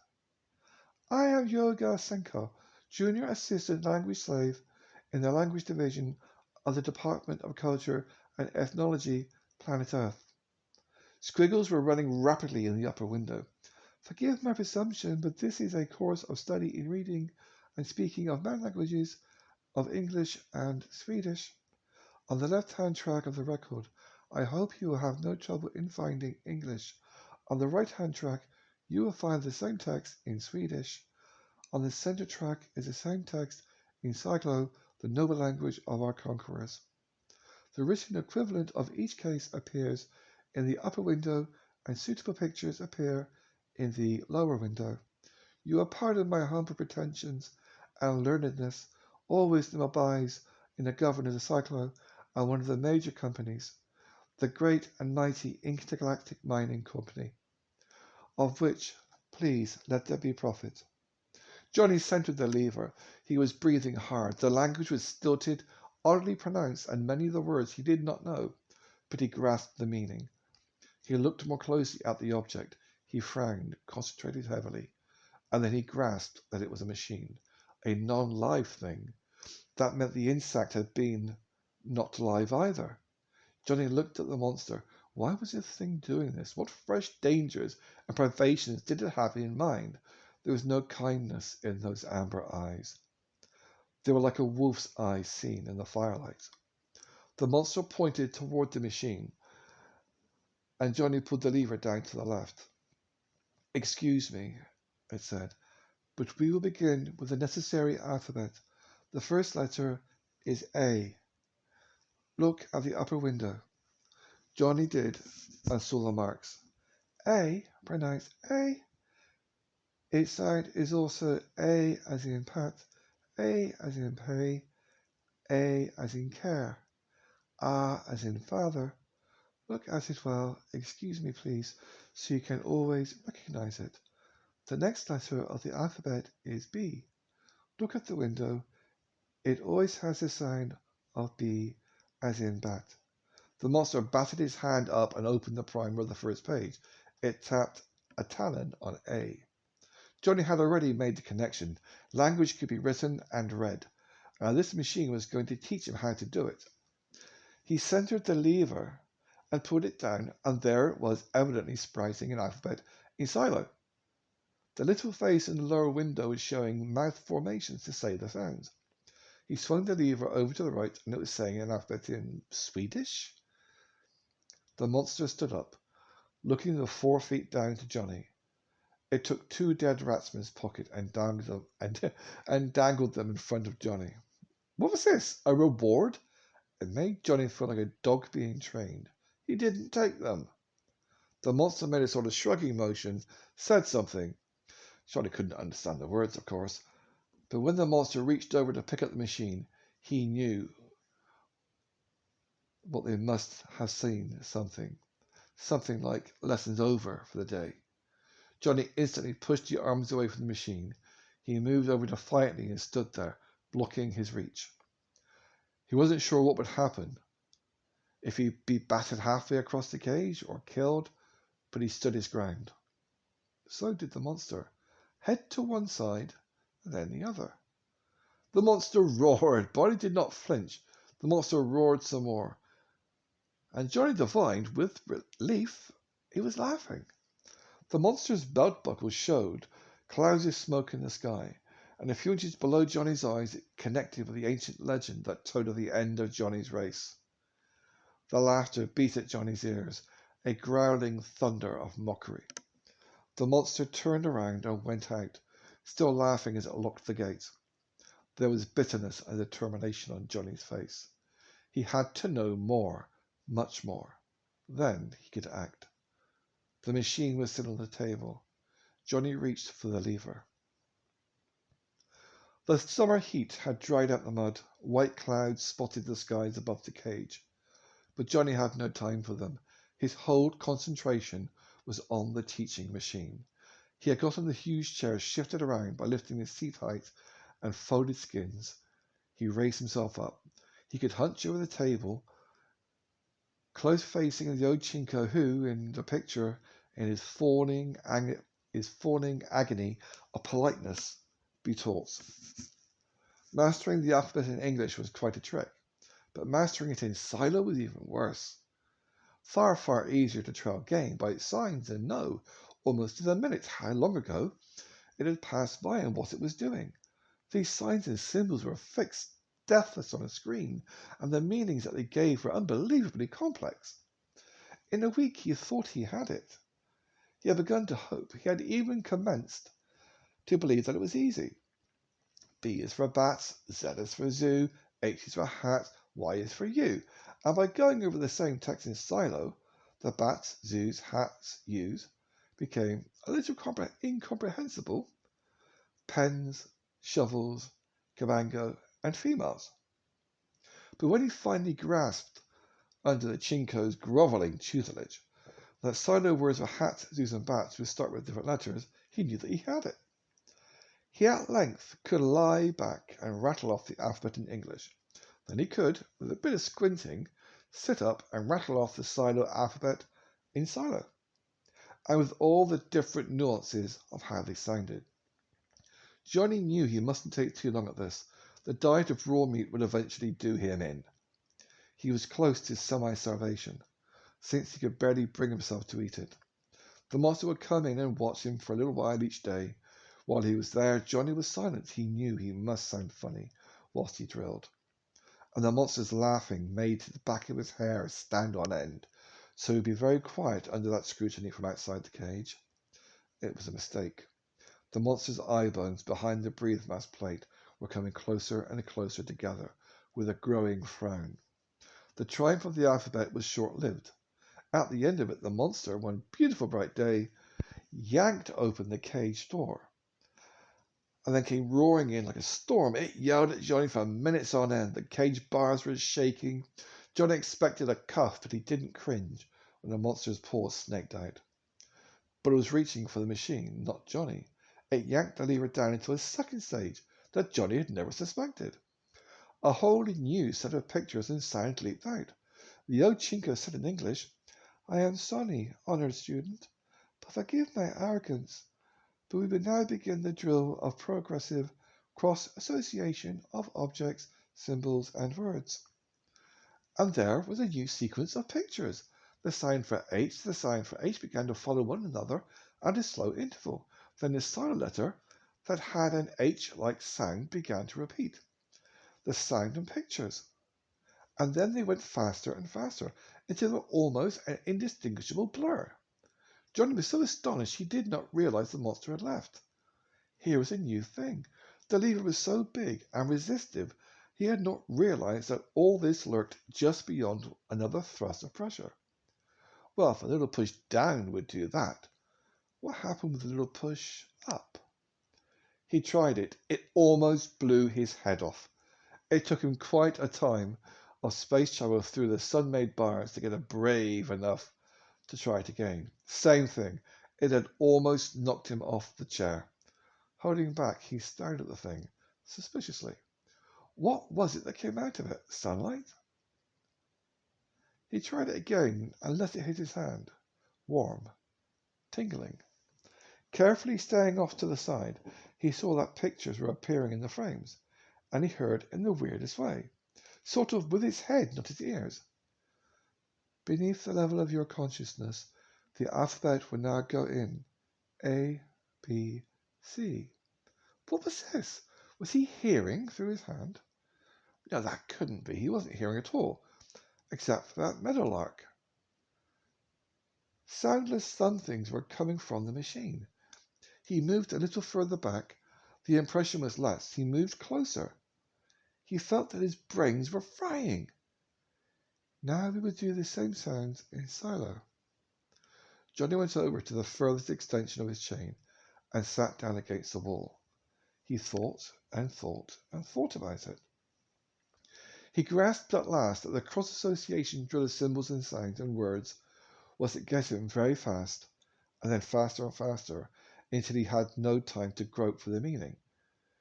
"I am Yoga Senko, Junior Assistant Language Slave in the Language Division of the Department of Culture and Ethnology, Planet Earth." Squiggles were running rapidly in the upper window. "Forgive my presumption, but this is a course of study in reading and speaking of man languages of English and Swedish. On the left-hand track of the record, I hope you will have no trouble in finding English. On the right-hand track, you will find the same text in Swedish. On the center track is the same text in Cyclo, the noble language of our conquerors. The written equivalent of each case appears in the upper window, and suitable pictures appear in the lower window. You will pardon my humble pretensions and learnedness. All wisdom abides in the governor of the Cyclo and one of the major companies, the great and mighty Intergalactic Mining Company, of which, please, let there be profit. Johnny centered the lever. He was breathing hard. The language was stilted, oddly pronounced, and many of the words he did not know, but he grasped the meaning. He looked more closely at the object. He frowned, concentrated heavily, and then he grasped that it was a machine, a non-live thing. That meant the insect had been not live either. Johnny looked at the monster. Why was this thing doing this? What fresh dangers and privations did it have in mind? There was no kindness in those amber eyes. They were like a wolf's eyes seen in the firelight. The monster pointed toward the machine, and Johnny pulled the lever down to the left. Excuse me, it said, but we will begin with the necessary alphabet. The first letter is A. Look at the upper window. Johnny did, and saw the marks. A, pronounced A. Its sound is also A as in pat, A as in pay, A as in care, A as in father. Look at it well, excuse me please, so you can always recognize it. The next letter of the alphabet is B. Look at the window. It always has the sound of B as in bat. The monster batted his hand up and opened the primer of the first page. It tapped a talon on A. Johnny had already made the connection. Language could be written and read. This machine was going to teach him how to do it. He centered the lever and put it down, and there it was, evidently sprouting an alphabet in silo. The little face in the lower window was showing mouth formations to say the sounds. He swung the lever over to the right, and it was saying an alphabet in Swedish. The monster stood up, looking the 4 feet down to Johnny. It took 2 dead rats from his pocket and dangled them in front of Johnny. What was this? A reward? It made Johnny feel like a dog being trained. He didn't take them. The monster made a sort of shrugging motion, said something. Johnny couldn't understand the words, of course, but when the monster reached over to pick up the machine, he knew what they must have seen, something like lessons over for the day. Johnny instantly pushed the arms away from the machine. He moved over defiantly and stood there, blocking his reach. He wasn't sure what would happen, if he'd be battered halfway across the cage or killed, but he stood his ground. So did the monster, head to one side and then the other. The monster roared, but he did not flinch. The monster roared some more, and Johnny divined with relief he was laughing. The monster's belt buckle showed clouds of smoke in the sky, and a few inches below Johnny's eyes it connected with the ancient legend that told of the end of Johnny's race. The laughter beat at Johnny's ears, a growling thunder of mockery. The monster turned around and went out, still laughing as it locked the gate. There was bitterness and determination on Johnny's face. He had to know more, much more. Then he could act. The machine was still on the table. Johnny reached for the lever. The summer heat had dried out the mud. White clouds spotted the skies above the cage. But Johnny had no time for them. His whole concentration was on the teaching machine. He had gotten the huge chair shifted around by lifting the seat height and folded skins. He raised himself up. He could hunch over the table, close facing the Ochinko who, in the picture, in his fawning agony of politeness, betaught. Mastering the alphabet in English was quite a trick, but mastering it in Silo was even worse. Far, far easier to trail game by its signs and know, almost to the minute, how long ago it had passed by and what it was doing. These signs and symbols were fixed, deathless on a screen, and the meanings that they gave were unbelievably complex. In a week he thought he had it. He had begun to hope. He had even commenced to believe that it was easy. B is for bats, Z is for zoo, H is for hat, Y is for you. And by going over the same text in silo, the bats, zoos, hats, U's became a little incomprehensible: pens, shovels, cabango, and females. But when he finally grasped, under the Chinko's grovelling tutelage, that silo words for hats, zoos, and bats would start with different letters, he knew that he had it. He at length could lie back and rattle off the alphabet in English. Then he could, with a bit of squinting, sit up and rattle off the silo alphabet in silo, and with all the different nuances of how they sounded. Johnny knew he mustn't take too long at this. The diet of raw meat would eventually do him in. He was close to semi-starvation, since he could barely bring himself to eat it. The monster would come in and watch him for a little while each day. While he was there, Johnny was silent. He knew he must sound funny whilst he drilled. And the monster's laughing made the back of his hair stand on end, so he would be very quiet under that scrutiny from outside the cage. It was a mistake. The monster's eye bones behind the breathe mask plate were coming closer and closer together, with a growing frown. The triumph of the alphabet was short-lived. At the end of it, the monster, one beautiful bright day, yanked open the cage door, and then came roaring in like a storm. It yelled at Johnny for minutes on end. The cage bars were shaking. Johnny expected a cuff, but he didn't cringe when the monster's paws snaked out. But it was reaching for the machine, not Johnny. It yanked the lever down into a second stage that Johnny had never suspected. A wholly new set of pictures and sound leaped out. The old Chinko said in English, "I am sorry, honored student, but forgive my arrogance. But we will now begin the drill of progressive cross-association of objects, symbols, and words." And there was a new sequence of pictures. The sign for H began to follow one another at a slow interval. Then the silent letter that had an H-like sound began to repeat. The sound and pictures. And then they went faster and faster, until they were almost an indistinguishable blur. Johnny was so astonished he did not realize the monster had left. Here was a new thing. The lever was so big and resistive he had not realized that all this lurked just beyond another thrust of pressure. Well, if a little push down would do that, what happened with a little push up? He tried it. It almost blew his head off. It took him quite a time of space travel through the sun-made bars to get brave enough to try it again. Same thing. It had almost knocked him off the chair. Holding back, he stared at the thing suspiciously. What was it that came out of it? Sunlight? He tried it again and let it hit his hand. Warm. Tingling. Carefully staying off to the side, he saw that pictures were appearing in the frames, and he heard in the weirdest way, sort of with his head, not his ears. Beneath the level of your consciousness, the alphabet will now go in. A, B, C. What was this? Was he hearing through his hand? No, that couldn't be. He wasn't hearing at all, except for that meadowlark. Soundless somethings were coming from the machine. He moved a little further back. The impression was less. He moved closer. He felt that his brains were frying. Now we would do the same sounds in silo. Johnny went over to the furthest extension of his chain and sat down against the wall. He thought and thought and thought about it. He grasped at last that the cross-association drill of symbols and sounds and words was to get him very fast, and then faster and faster, until he had no time to grope for the meaning,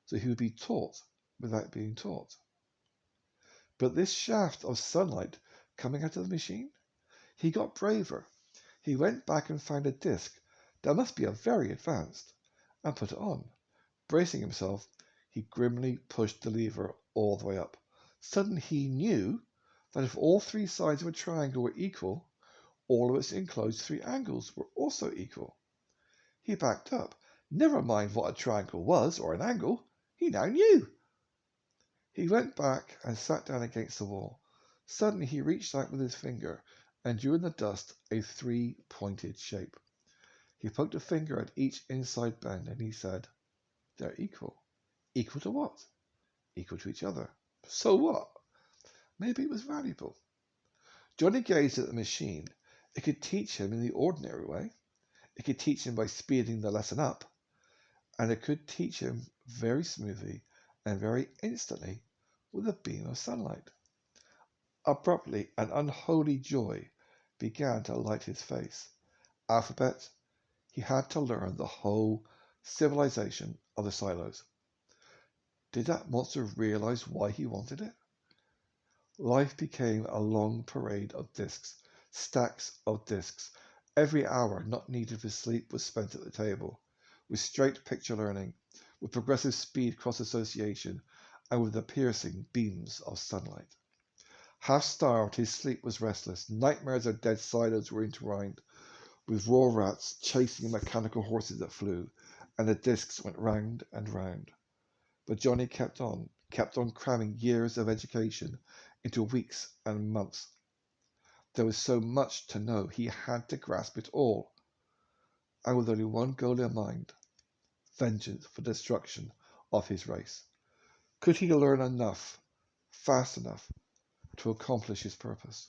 so he would be taught without being taught. But this shaft of sunlight coming out of the machine? He got braver. He went back and found a disc that must be a very advanced, and put it on. Bracing himself, he grimly pushed the lever all the way up. Suddenly he knew that if all three sides of a triangle were equal, all of its enclosed three angles were also equal. He backed up. Never mind what a triangle was, or an angle. He now knew. He went back and sat down against the wall. Suddenly he reached out with his finger and drew in the dust a three-pointed shape. He poked a finger at each inside bend, and he said, "They're equal." Equal to what? Equal to each other. So what? Maybe it was valuable. Johnny gazed at the machine. It could teach him in the ordinary way. It could teach him by speeding the lesson up. And it could teach him very smoothly and very instantly with a beam of sunlight. Abruptly, an unholy joy began to light his face. Alphabet, he had to learn the whole civilization of the silos. Did that monster realize why he wanted it? Life became a long parade of discs, stacks of discs. Every hour not needed for sleep was spent at the table, with straight picture learning, with progressive speed cross association, and with the piercing beams of sunlight. Half-starved, his sleep was restless. Nightmares of dead silos were intertwined, with raw rats chasing mechanical horses that flew, and the discs went round and round. But Johnny kept on cramming years of education into weeks and months. There was so much to know, he had to grasp it all. And with only one goal in mind, vengeance for destruction of his race. Could he learn enough, fast enough, to accomplish his purpose?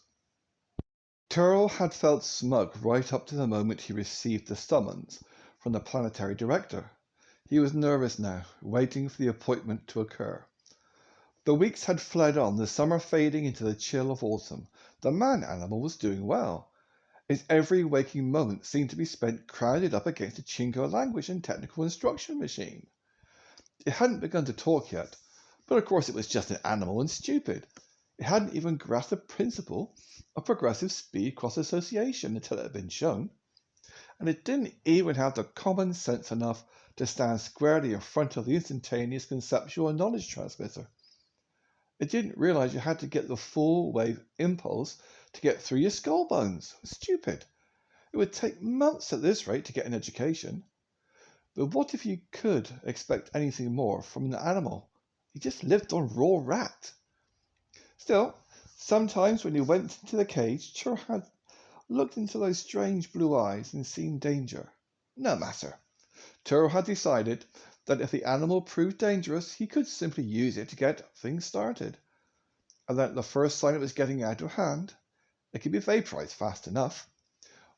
Turl had felt smug right up to the moment he received the summons from the planetary director. He was nervous now, waiting for the appointment to occur. The weeks had fled on, the summer fading into the chill of autumn. The man-animal was doing well. His every waking moment seemed to be spent crowded up against a Chinko language and technical instruction machine. It hadn't begun to talk yet, but of course it was just an animal and stupid. It hadn't even grasped the principle of progressive speed cross-association until it had been shown. And it didn't even have the common sense enough to stand squarely in front of the instantaneous conceptual knowledge transmitter. It didn't realize you had to get the full wave impulse to get through your skull bones. Stupid. It would take months at this rate to get an education. But what if you could expect anything more from an animal? He just lived on raw rat. Still, sometimes when he went into the cage, Chur had looked into those strange blue eyes and seen danger. No matter. Turl had decided that if the animal proved dangerous, he could simply use it to get things started, and that at the first sign it was getting out of hand, it could be vaporized fast enough.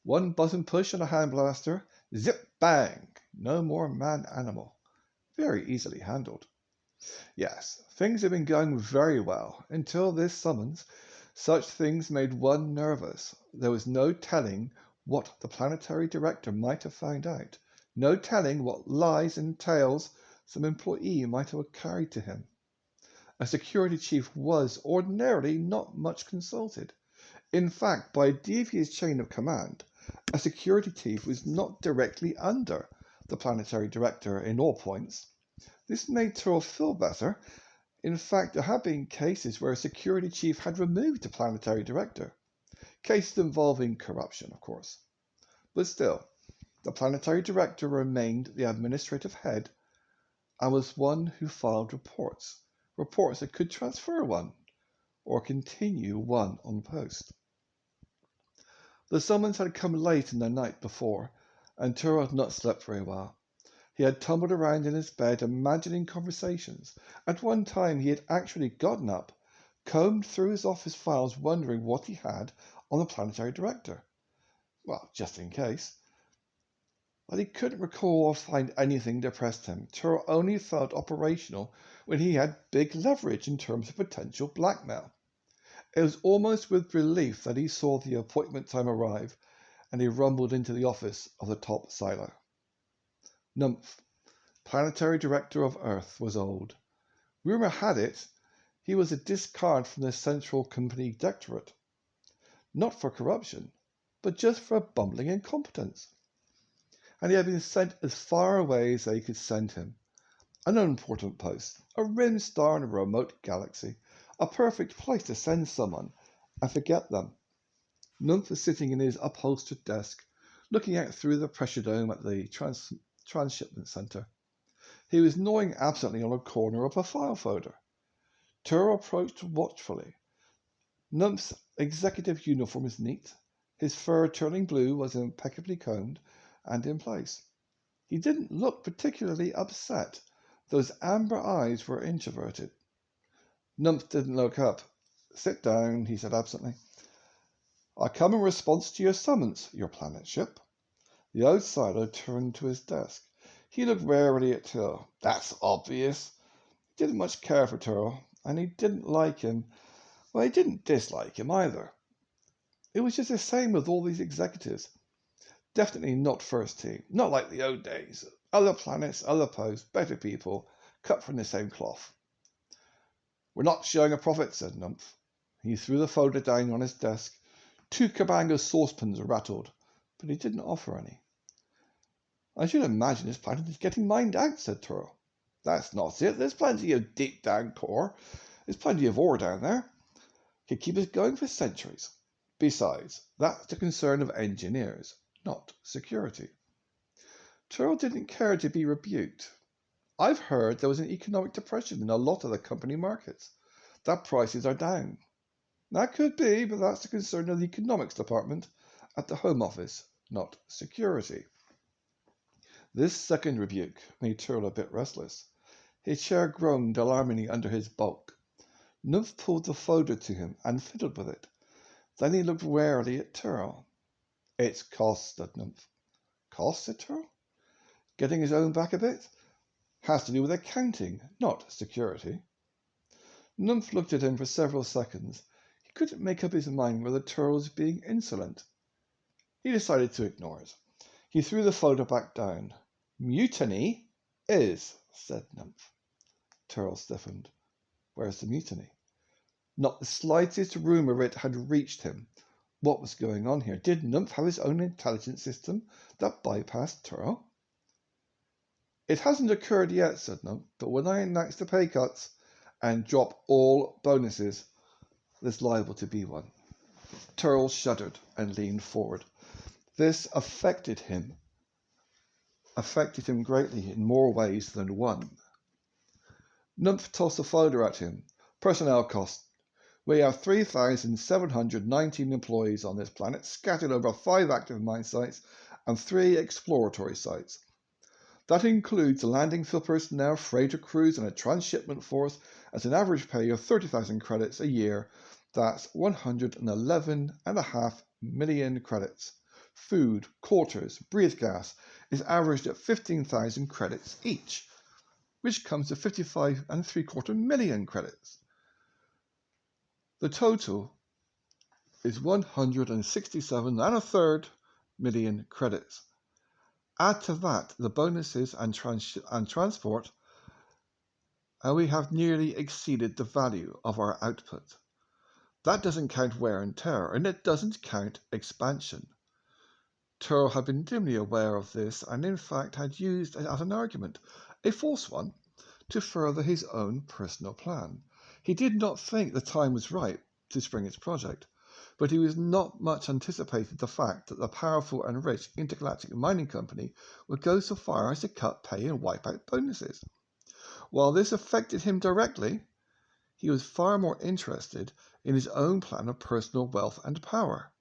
One button push on a hand blaster, zip bang, no more man-animal. Very easily handled. Yes, things had been going very well until this summons. Such things made one nervous. There was no telling what the planetary director might have found out. No telling what lies and tales some employee might have carried to him. A security chief was ordinarily not much consulted. In fact, by a devious chain of command, a security chief was not directly under the planetary director in all points. This made Turl feel better. In fact, there had been cases where a security chief had removed the planetary director. Cases involving corruption, of course. But still, the planetary director remained the administrative head and was one who filed reports that could transfer one or continue one on post. The summons had come late in the night before, and Turl had not slept very well. He had tumbled around in his bed, imagining conversations. At one time, he had actually gotten up, combed through his office files, wondering what he had on the planetary director. Well, just in case. But he couldn't recall or find anything that pressed him. Turl only felt operational when he had big leverage in terms of potential blackmail. It was almost with relief that he saw the appointment time arrive, and he rumbled into the office of the top silo. Nymph, planetary director of Earth, was old. Rumor had it he was a discard from the Central Company Directorate. Not for corruption, but just for bumbling incompetence. And he had been sent as far away as they could send him. An unimportant post, a rim star in a remote galaxy, a perfect place to send someone and forget them. Nymph was sitting in his upholstered desk, looking out through the pressure dome at the transshipment center. He was gnawing absently on a corner of a file folder. Turl approached watchfully. Nymph's executive uniform was neat, His fur, turning blue, was impeccably combed and in place. He didn't look particularly upset. Those amber eyes were introverted. Numph didn't look up. "Sit down," he said absently. "I come in response to your summons, your planet ship." The outsider turned to his desk. He looked warily at Tyrrell. "That's obvious." He didn't much care for Tyrrell, and he didn't like him. Well, he didn't dislike him either. It was just the same with all these executives. Definitely not first team. Not like the old days. Other planets, other posts, better people, cut from the same cloth. "We're not showing a profit," said Numph. He threw the folder down on his desk. 2 Cabango saucepans rattled, but he didn't offer any. "I should imagine this planet is getting mined out," said Tyrrell. "That's not it. There's plenty of deep down core. There's plenty of ore down there. Could keep us going for centuries. Besides, that's the concern of engineers, not security." Tyrrell didn't care to be rebuked. "I've heard there was an economic depression in a lot of the company markets. That prices are down." "That could be, but that's the concern of the economics department at the Home Office, not security." This second rebuke made Tyrrell a bit restless. His chair groaned alarmingly under his bulk. Numph pulled the folder to him and fiddled with it. Then he looked warily at Tyrrell. "It's cost," said Numph. "Cost?" said Tyrrell, getting his own back a bit. "Has to do with accounting, not security." Numph looked at him for several seconds. He couldn't make up his mind whether Tyrrell was being insolent. He decided to ignore it. He threw the folder back down. "Mutiny is," said Numph. Tyrrell stiffened. "Where's the mutiny?" Not the slightest rumor of it had reached him. What was going on here? Did Numph have his own intelligence system that bypassed Tyrrell? "It hasn't occurred yet," said Numph, "but when I enact the pay cuts and drop all bonuses, there's liable to be one." Tyrrell shuddered and leaned forward. This affected him greatly in more ways than one. Numph tossed the folder at him. "Personnel costs. We have 3,719 employees on this planet, scattered over 5 active mine sites and 3 exploratory sites. That includes landing field personnel, freighter crews, and a transshipment force at an average pay of 30,000 credits a year. That's 111.5 million credits. Food, quarters, breathe gas is averaged at 15,000 credits each, which comes to 55.75 million credits. The total is 167.33 million credits. Add to that the bonuses and transport, and we have nearly exceeded the value of our output. That doesn't count wear and tear, and it doesn't count expansion." Tyrrell had been dimly aware of this, and in fact had used it as an argument, a false one, to further his own personal plan. He did not think the time was ripe to spring its project, but he was not much anticipated the fact that the powerful and rich intergalactic mining company would go so far as to cut pay and wipe out bonuses. While this affected him directly, he was far more interested in his own plan of personal wealth and power.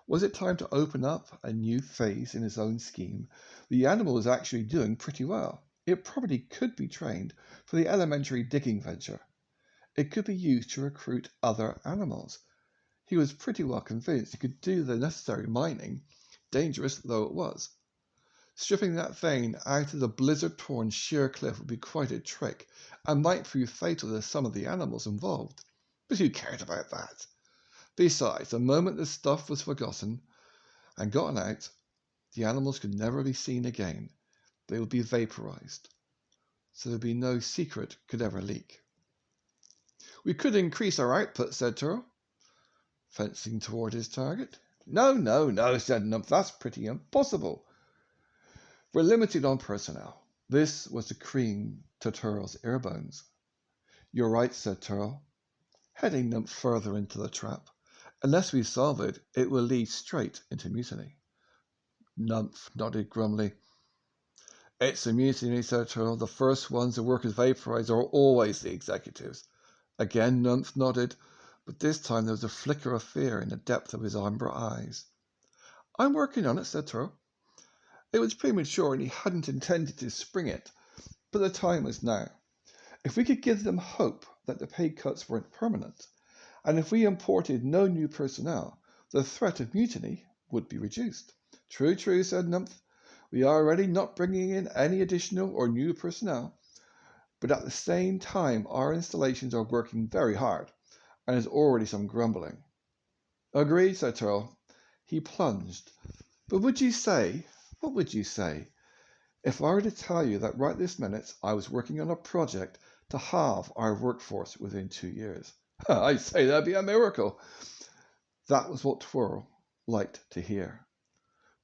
Was it time to open up a new phase in his own scheme? The animal was actually doing pretty well. It probably could be trained for the elementary digging venture. It could be used to recruit other animals. He was pretty well convinced he could do the necessary mining, dangerous though it was. Stripping that vein out of the blizzard-torn sheer cliff would be quite a trick, and might prove fatal to some of the animals involved. But who cared about that? Besides, the moment the stuff was forgotten and gotten out, the animals could never be seen again. They would be vaporized, so there'd be no secret could ever leak. "We could increase our output," said Tyrrell, fencing toward his target. No, said Numph. "That's pretty impossible. We're limited on personnel." This was the cream to Tyrrell's ear bones. "You're right," said Tyrrell, heading Numph further into the trap. "Unless we solve it, it will lead straight into mutiny." Numph nodded grumly. "It's a mutiny," said Tyrrell. "The first ones to work as vaporized are always the executives." Again Numph nodded, but this time there was a flicker of fear in the depth of his amber eyes. I'm working on it, said Turl. It was premature and he hadn't intended to spring it, but the time was now. If we could give them hope that the pay cuts weren't permanent, and if we imported no new personnel, the threat of mutiny would be reduced. True, true, said Nymph. We are already not bringing in any additional or new personnel, but at the same time our installations are working very hard, and there's already some grumbling. Agreed, said Turl. He plunged. But what would you say, if I were to tell you that right this minute I was working on a project to halve our workforce within 2 years? I'd say that'd be a miracle. That was what Twirl liked to hear.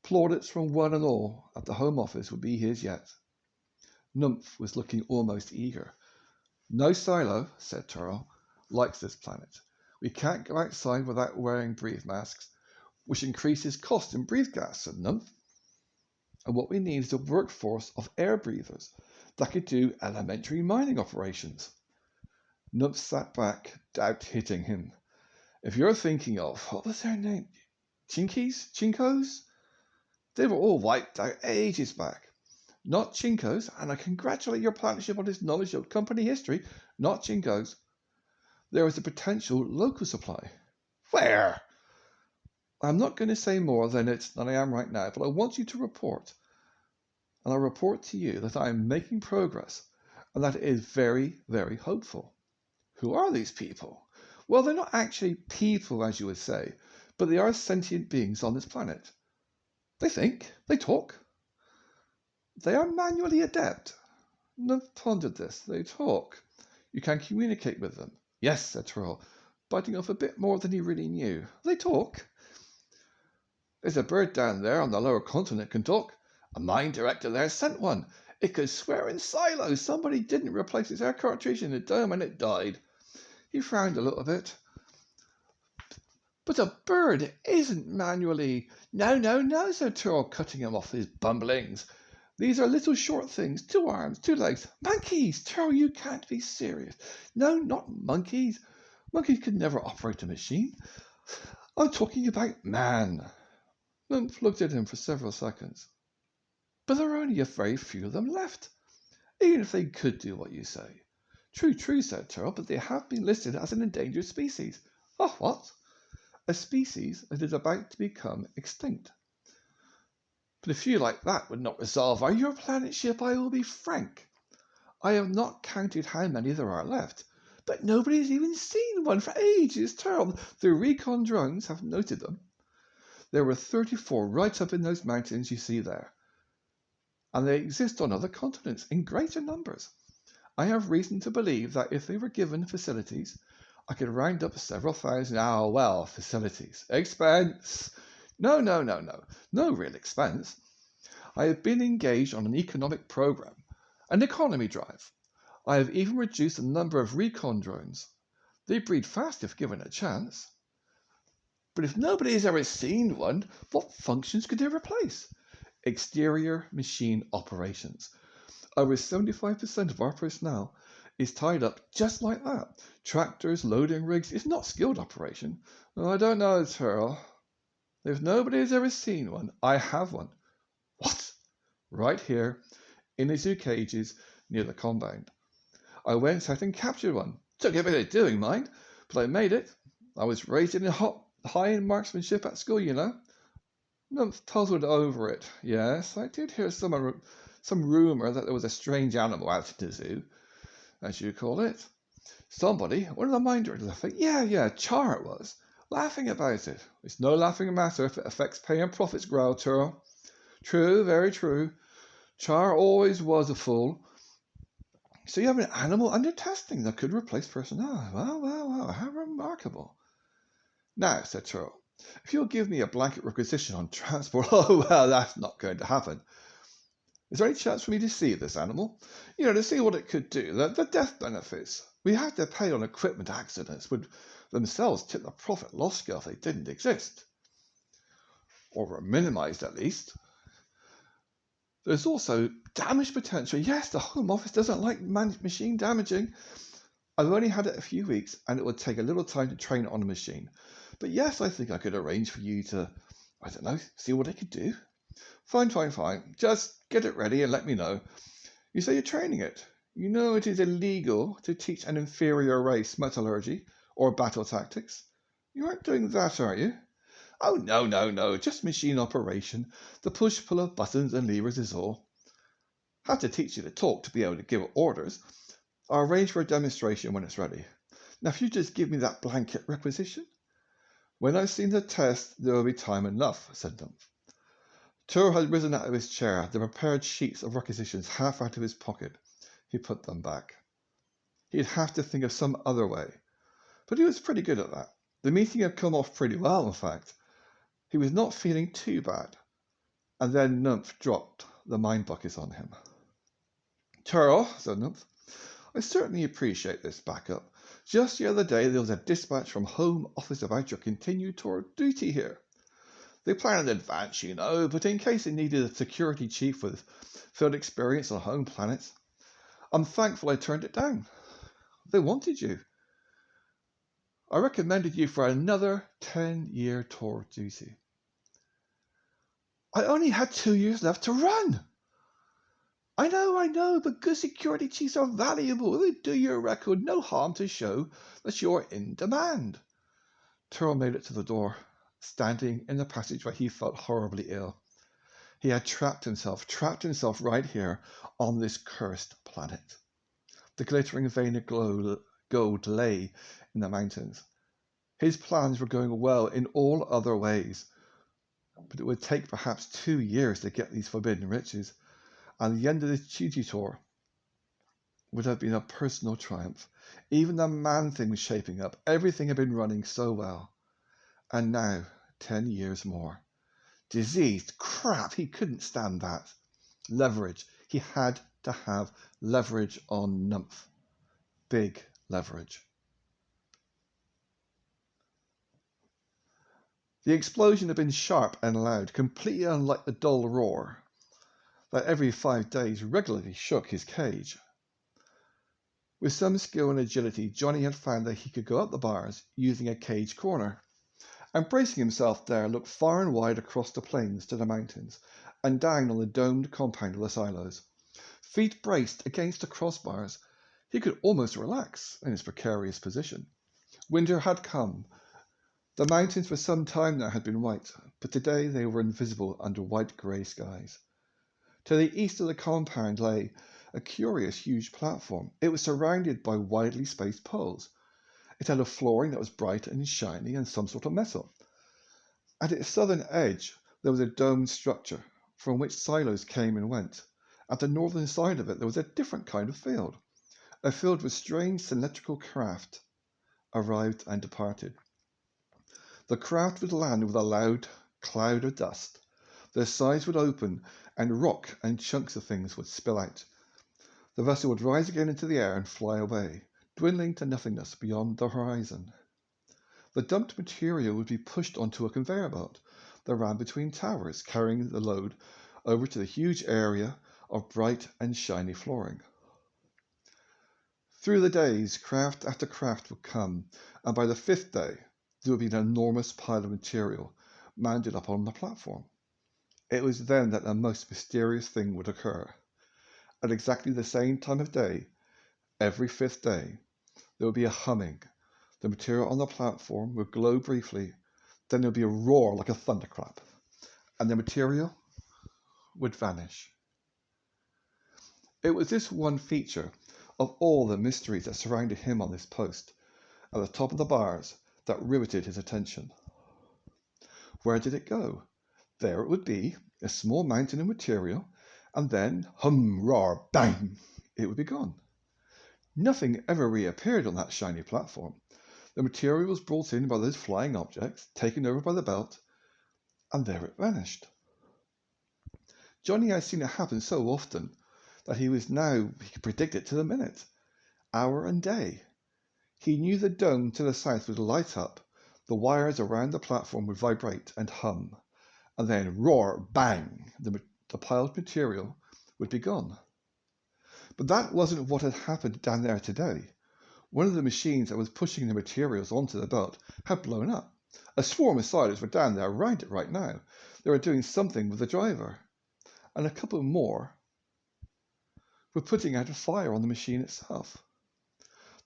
Plaudits from one and all at the Home Office would be his yet. Nymph was looking almost eager. No silo, said Turl, likes this planet. We can't go outside without wearing breathe masks, which increases cost in breathe gas, said Nymph. And what we need is a workforce of air breathers that could do elementary mining operations. Nymph sat back, doubt hitting him. If you're thinking of, what was their name? Chinkos? They were all wiped out ages back. Not Chinkos, and I congratulate your partnership on this knowledge of company history, not Chinkos. There is a potential local supply. Where? I'm not going to say more than I am right now, but I want you to report. And I report to you that I am making progress, and that it is very, very hopeful. Who are these people? Well, they're not actually people, as you would say, but they are sentient beings on this planet. They think, they talk. They are manually adept. Nymph pondered this. They talk. You can communicate with them. Yes, said Turl, biting off a bit more than he really knew. They talk. There's a bird down there on the lower continent can talk. A mine director there sent one. It could swear in silos somebody didn't replace its air cartridge in the dome and it died. He frowned a little bit. But a bird isn't manually... No, said Turl, cutting him off his bumblings. These are little short things, 2 arms, 2 legs. Monkeys! Turl, you can't be serious. No, not monkeys. Monkeys could never operate a machine. I'm talking about man. Nymph looked at him for several seconds. But there are only a very few of them left, even if they could do what you say. True, said Turl, but they have been listed as an endangered species. Oh, what? A species that is about to become extinct. But a few like that would not resolve your planet ship, I will be frank. I have not counted how many there are left, but nobody has even seen one for ages, Turl. The recon drones have noted them. There were 34 right up in those mountains you see there, and they exist on other continents in greater numbers. I have reason to believe that if they were given facilities, I could round up several thousand. Facilities. Expense. No real expense. I have been engaged on an economic program, an economy drive. I have even reduced the number of recon drones. They breed fast if given a chance. But if nobody has ever seen one, what functions could they replace? Exterior machine operations. Over 75% of our personnel is tied up just like that. Tractors, loading rigs, it's not skilled operation. Well, I don't know, Turl. If nobody has ever seen one, I have one. What? Right here, in the zoo cages near the compound. I went out and captured one. Took a bit of doing, mind, but I made it. I was raised in high in marksmanship at school, you know. Nymph puzzled over it. Yes, I did hear some rumour that there was a strange animal out in the zoo, as you call it. Somebody, one of the mine directors, I think, yeah, Char it was, laughing about it. It's no laughing matter if it affects pay and profits, growled Turl. True, very true. Char always was a fool. So you have an animal under testing that could replace personnel. Well, how remarkable. Now, said Turl, if you'll give me a blanket requisition on transport, that's not going to happen. Is there any chance for me to see this animal? To see what it could do, the death benefits. We have to pay on equipment accidents would themselves tip the profit-loss scale if they didn't exist. Or were minimized, at least. There's also damage potential. Yes, the Home Office doesn't like machine damaging. I've only had it a few weeks, and it would take a little time to train it on a machine. But yes, I think I could arrange for you to I don't know, see what I could do. Fine. Just get it ready and let me know. You say you're training it. You know it is illegal to teach an inferior race metallurgy or battle tactics. You aren't doing that, are you? Oh, no, just machine operation. The push-pull of buttons and levers is all. Have to teach you to talk to be able to give orders. I'll arrange for a demonstration when it's ready. Now, if you just give me that blanket requisition. When I've seen the test, there will be time enough, said Nymph. Turo had risen out of his chair, the prepared sheets of requisitions half out of his pocket. He put them back. He'd have to think of some other way. But he was pretty good at that. The meeting had come off pretty well, in fact. He was not feeling too bad. And then Nymph dropped the mind bucket on him. Turo, said Nymph, I certainly appreciate this backup. Just the other day there was a dispatch from Home Office about your continued tour of duty here. They planned in advance, you know, but in case they needed a security chief with field experience on home planets, I'm thankful I turned it down. They wanted you. I recommended you for another 10-year tour of duty. I only had 2 years left to run. I know, but good security chiefs are valuable. They do your record no harm to show that you're in demand. Tyrrell made it to the door, standing in the passage where he felt horribly ill. He had trapped himself right here on this cursed planet. The glittering vein of gold lay in the mountains. His plans were going well in all other ways, but it would take perhaps 2 years to get these forbidden riches, and the end of this duty tour would have been a personal triumph. Even the man thing was shaping up. Everything had been running so well. And now, 10 years more. Diseased crap, he couldn't stand that. Leverage. He had to have leverage on Nymph. Big leverage. The explosion had been sharp and loud, completely unlike the dull roar that every 5 days regularly shook his cage. With some skill and agility, Johnny had found that he could go up the bars using a cage corner, and bracing himself there, looked far and wide across the plains to the mountains, and down on the domed compound of the silos. Feet braced against the crossbars, he could almost relax in his precarious position. Winter had come. The mountains for some time now had been white, but today they were invisible under white-grey skies. To the east of the compound lay a curious huge platform. It was surrounded by widely spaced poles. It had a flooring that was bright and shiny and some sort of metal. At its southern edge there was a domed structure from which silos came and went. At the northern side of it there was a different kind of field. A field with strange cylindrical craft arrived and departed. The craft would land with a loud cloud of dust. Their sides would open, and rock and chunks of things would spill out. The vessel would rise again into the air and fly away, dwindling to nothingness beyond the horizon. The dumped material would be pushed onto a conveyor belt that ran between towers, carrying the load over to the huge area of bright and shiny flooring. Through the days, craft after craft would come, and by the 5th day, there would be an enormous pile of material mounted up on the platform. It was then that the most mysterious thing would occur. At exactly the same time of day, every 5th day, there would be a humming. The material on the platform would glow briefly, then there would be a roar like a thunderclap, and the material would vanish. It was this one feature of all the mysteries that surrounded him on this post, at the top of the bars, that riveted his attention. Where did it go? There it would be, a small mountain of material, and then, hum, roar, bang, it would be gone. Nothing ever reappeared on that shiny platform. The material was brought in by those flying objects, taken over by the belt, and there it vanished. Johnny had seen it happen so often that he could predict it to the minute, hour and day. He knew the dome to the south would light up, the wires around the platform would vibrate and hum, and then roar, bang, the piled material would be gone. But that wasn't what had happened down there today. One of the machines that was pushing the materials onto the belt had blown up. A swarm of sailors were down there around it right now. They were doing something with the driver, and a couple more were putting out a fire on the machine itself.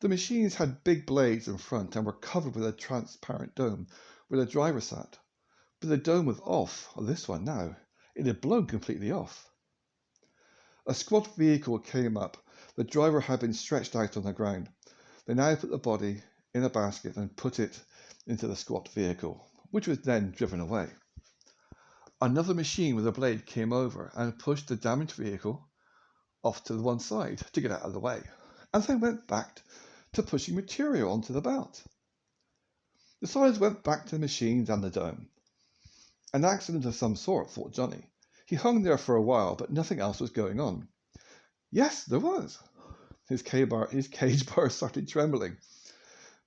The machines had big blades in front and were covered with a transparent dome where the driver sat. But the dome was off, on this one now. It had blown completely off. A squad vehicle came up. The driver had been stretched out on the ground. They now put the body in a basket and put it into the squad vehicle, which was then driven away. Another machine with a blade came over and pushed the damaged vehicle off to the one side to get out of the way, and they went back to pushing material onto the belt. The sailors went back to the machines and the dome. An accident of some sort, thought Johnny. He hung there for a while, but nothing else was going on. Yes, there was. His cage bar started trembling,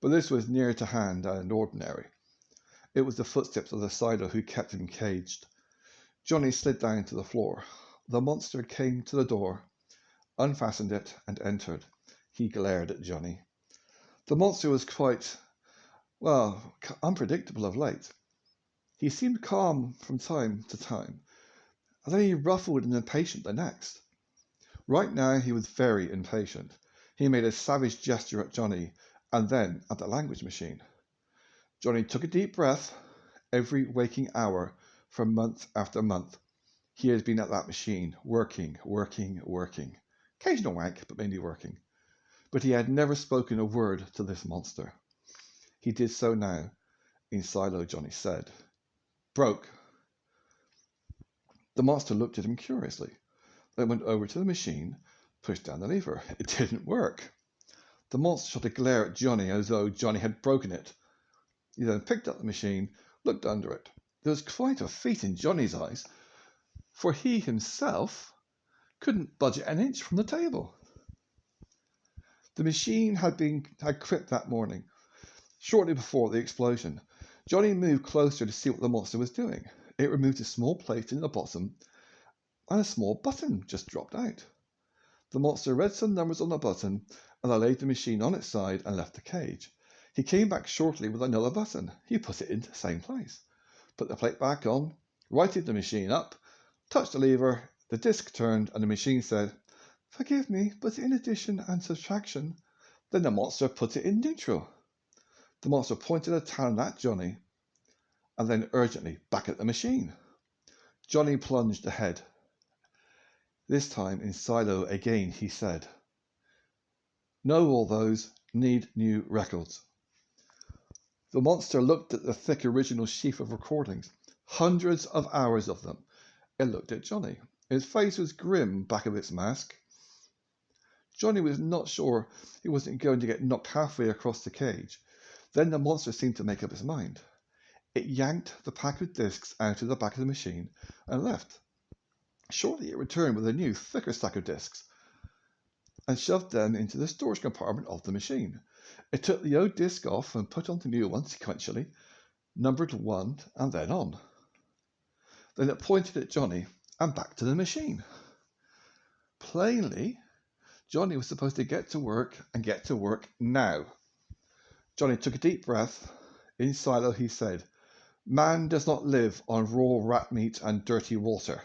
but this was nearer to hand and ordinary. It was the footsteps of the sailor who kept him caged. Johnny slid down to the floor. The monster came to the door, unfastened it, and entered. He glared at Johnny. The monster was quite, unpredictable of late. He seemed calm from time to time, and then he ruffled and impatient the next. Right now he was very impatient. He made a savage gesture at Johnny, and then at the language machine. Johnny took a deep breath. Every waking hour for month after month, he has been at that machine, working. Occasional wank, but mainly working. But he had never spoken a word to this monster. He did so now. In silo, Johnny said, "Broke." The monster looked at him curiously, then went over to the machine, pushed down the lever. It didn't work. The monster shot a glare at Johnny as though Johnny had broken it. He then picked up the machine, looked under it. There was quite a feat in Johnny's eyes, for he himself couldn't budge an inch from the table. The machine had quit that morning, shortly before the explosion. Johnny moved closer to see what the monster was doing. It removed a small plate in the bottom, and a small button just dropped out. The monster read some numbers on the button, and then laid the machine on its side and left the cage. He came back shortly with another button. He put it into the same place, put the plate back on, righted the machine up, touched the lever, the disc turned, and the machine said, "Forgive me, but in addition and subtraction." Then the monster put it in neutral. The monster pointed a talon at Johnny, and then urgently back at the machine. Johnny plunged ahead. This time in silo again, he said, "Know all those, need new records." The monster looked at the thick original sheaf of recordings, hundreds of hours of them. It looked at Johnny. His face was grim back of its mask. Johnny was not sure he wasn't going to get knocked halfway across the cage. Then the monster seemed to make up its mind. It yanked the pack of discs out of the back of the machine and left. Shortly it returned with a new, thicker stack of discs and shoved them into the storage compartment of the machine. It took the old disc off and put on the new one sequentially, numbered 1 and then on. Then it pointed at Johnny and back to the machine. Plainly, Johnny was supposed to get to work and get to work now. Johnny took a deep breath. In silo, he said, "Man does not live on raw rat meat and dirty water."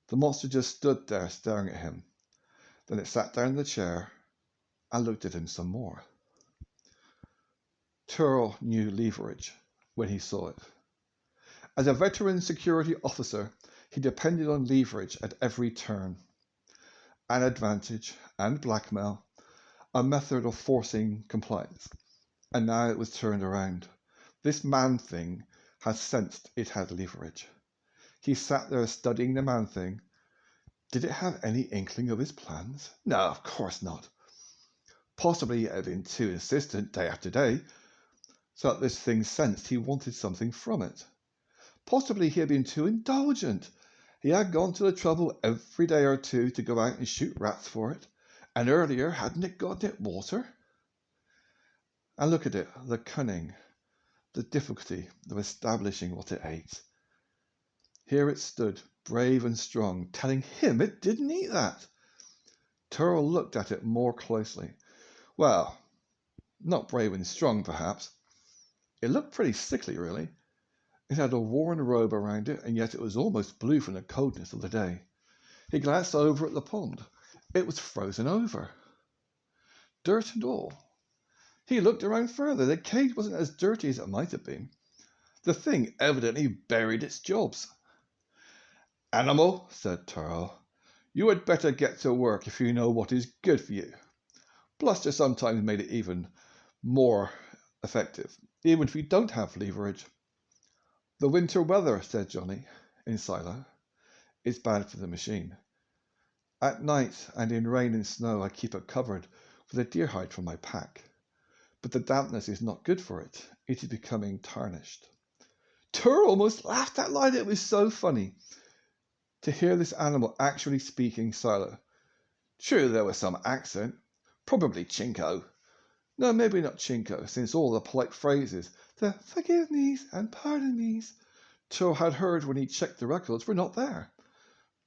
The monster just stood there staring at him. Then it sat down in the chair and looked at him some more. Turl knew leverage when he saw it. As a veteran security officer, he depended on leverage at every turn. An advantage and blackmail, a method of forcing compliance. And now it was turned around. This man-thing had sensed it had leverage. He sat there studying the man-thing. Did it have any inkling of his plans? No, of course not. Possibly it had been too insistent day after day, so that this thing sensed he wanted something from it. Possibly he had been too indulgent. He had gone to the trouble every day or two to go out and shoot rats for it, and earlier hadn't it gotten it water? And look at it, the cunning, the difficulty of establishing what it ate. Here it stood, brave and strong, telling him it didn't eat that. Turl looked at it more closely. Well, not brave and strong, perhaps. It looked pretty sickly, really. It had a worn robe around it, and yet it was almost blue from the coldness of the day. He glanced over at the pond. It was frozen over, dirt and all. He looked around further. The cage wasn't as dirty as it might have been. The thing evidently buried its jobs. "Animal," said Turl, "you had better get to work if you know what is good for you." Bluster sometimes made it even more effective, even if you don't have leverage. "The winter weather," said Johnny, in silo, "is bad for the machine. At night and in rain and snow I keep it covered with a deer hide from my pack. But the dampness is not good for it. It is becoming tarnished." Tur almost laughed that line. It was so funny to hear this animal actually speaking silo. True, there was some accent, probably Chinko. No, maybe not Chinko, since all the polite phrases, the "forgive me's" and "pardon me's," Tur had heard when he checked the records were not there.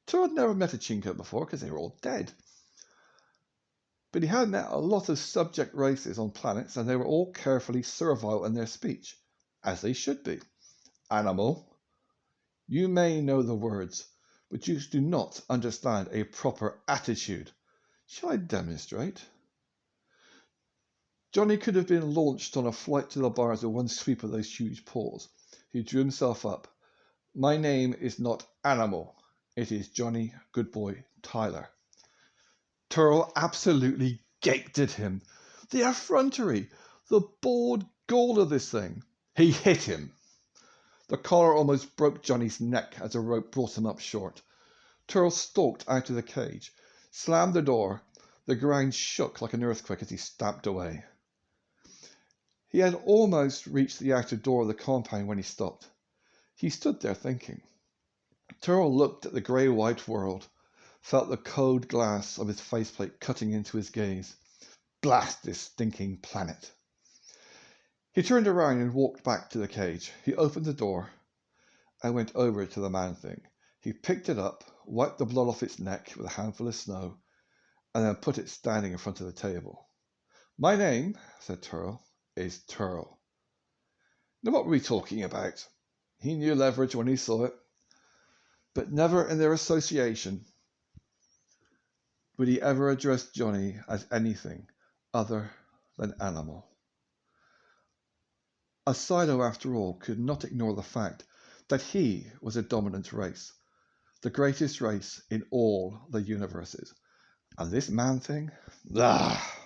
Tur had never met a Chinko before because they were all dead. But he had met a lot of subject races on planets, and they were all carefully servile in their speech, as they should be. "Animal, you may know the words, but you do not understand a proper attitude. Shall I demonstrate?" Johnny could have been launched on a flight to the bars with one sweep of those huge paws. He drew himself up. "My name is not Animal. It is Johnny Goodboy Tyler." Turl absolutely gaped at him. The effrontery, the bored gall of this thing. He hit him. The collar almost broke Johnny's neck as a rope brought him up short. Turl stalked out of the cage, slammed the door. The ground shook like an earthquake as he stamped away. He had almost reached the outer door of the compound when he stopped. He stood there thinking. Turl looked at the grey-white world, felt the cold glass of his faceplate cutting into his gaze. Blast this stinking planet. He turned around and walked back to the cage. He opened the door and went over to the man-thing. He picked it up, wiped the blood off its neck with a handful of snow, and then put it standing in front of the table. "My name," said Turl, "is Turl." Now what were we talking about? He knew leverage when he saw it, but never in their association would he ever address Johnny as anything other than Animal. A silo, after all, could not ignore the fact that he was a dominant race, the greatest race in all the universes. And this man thing? Ah!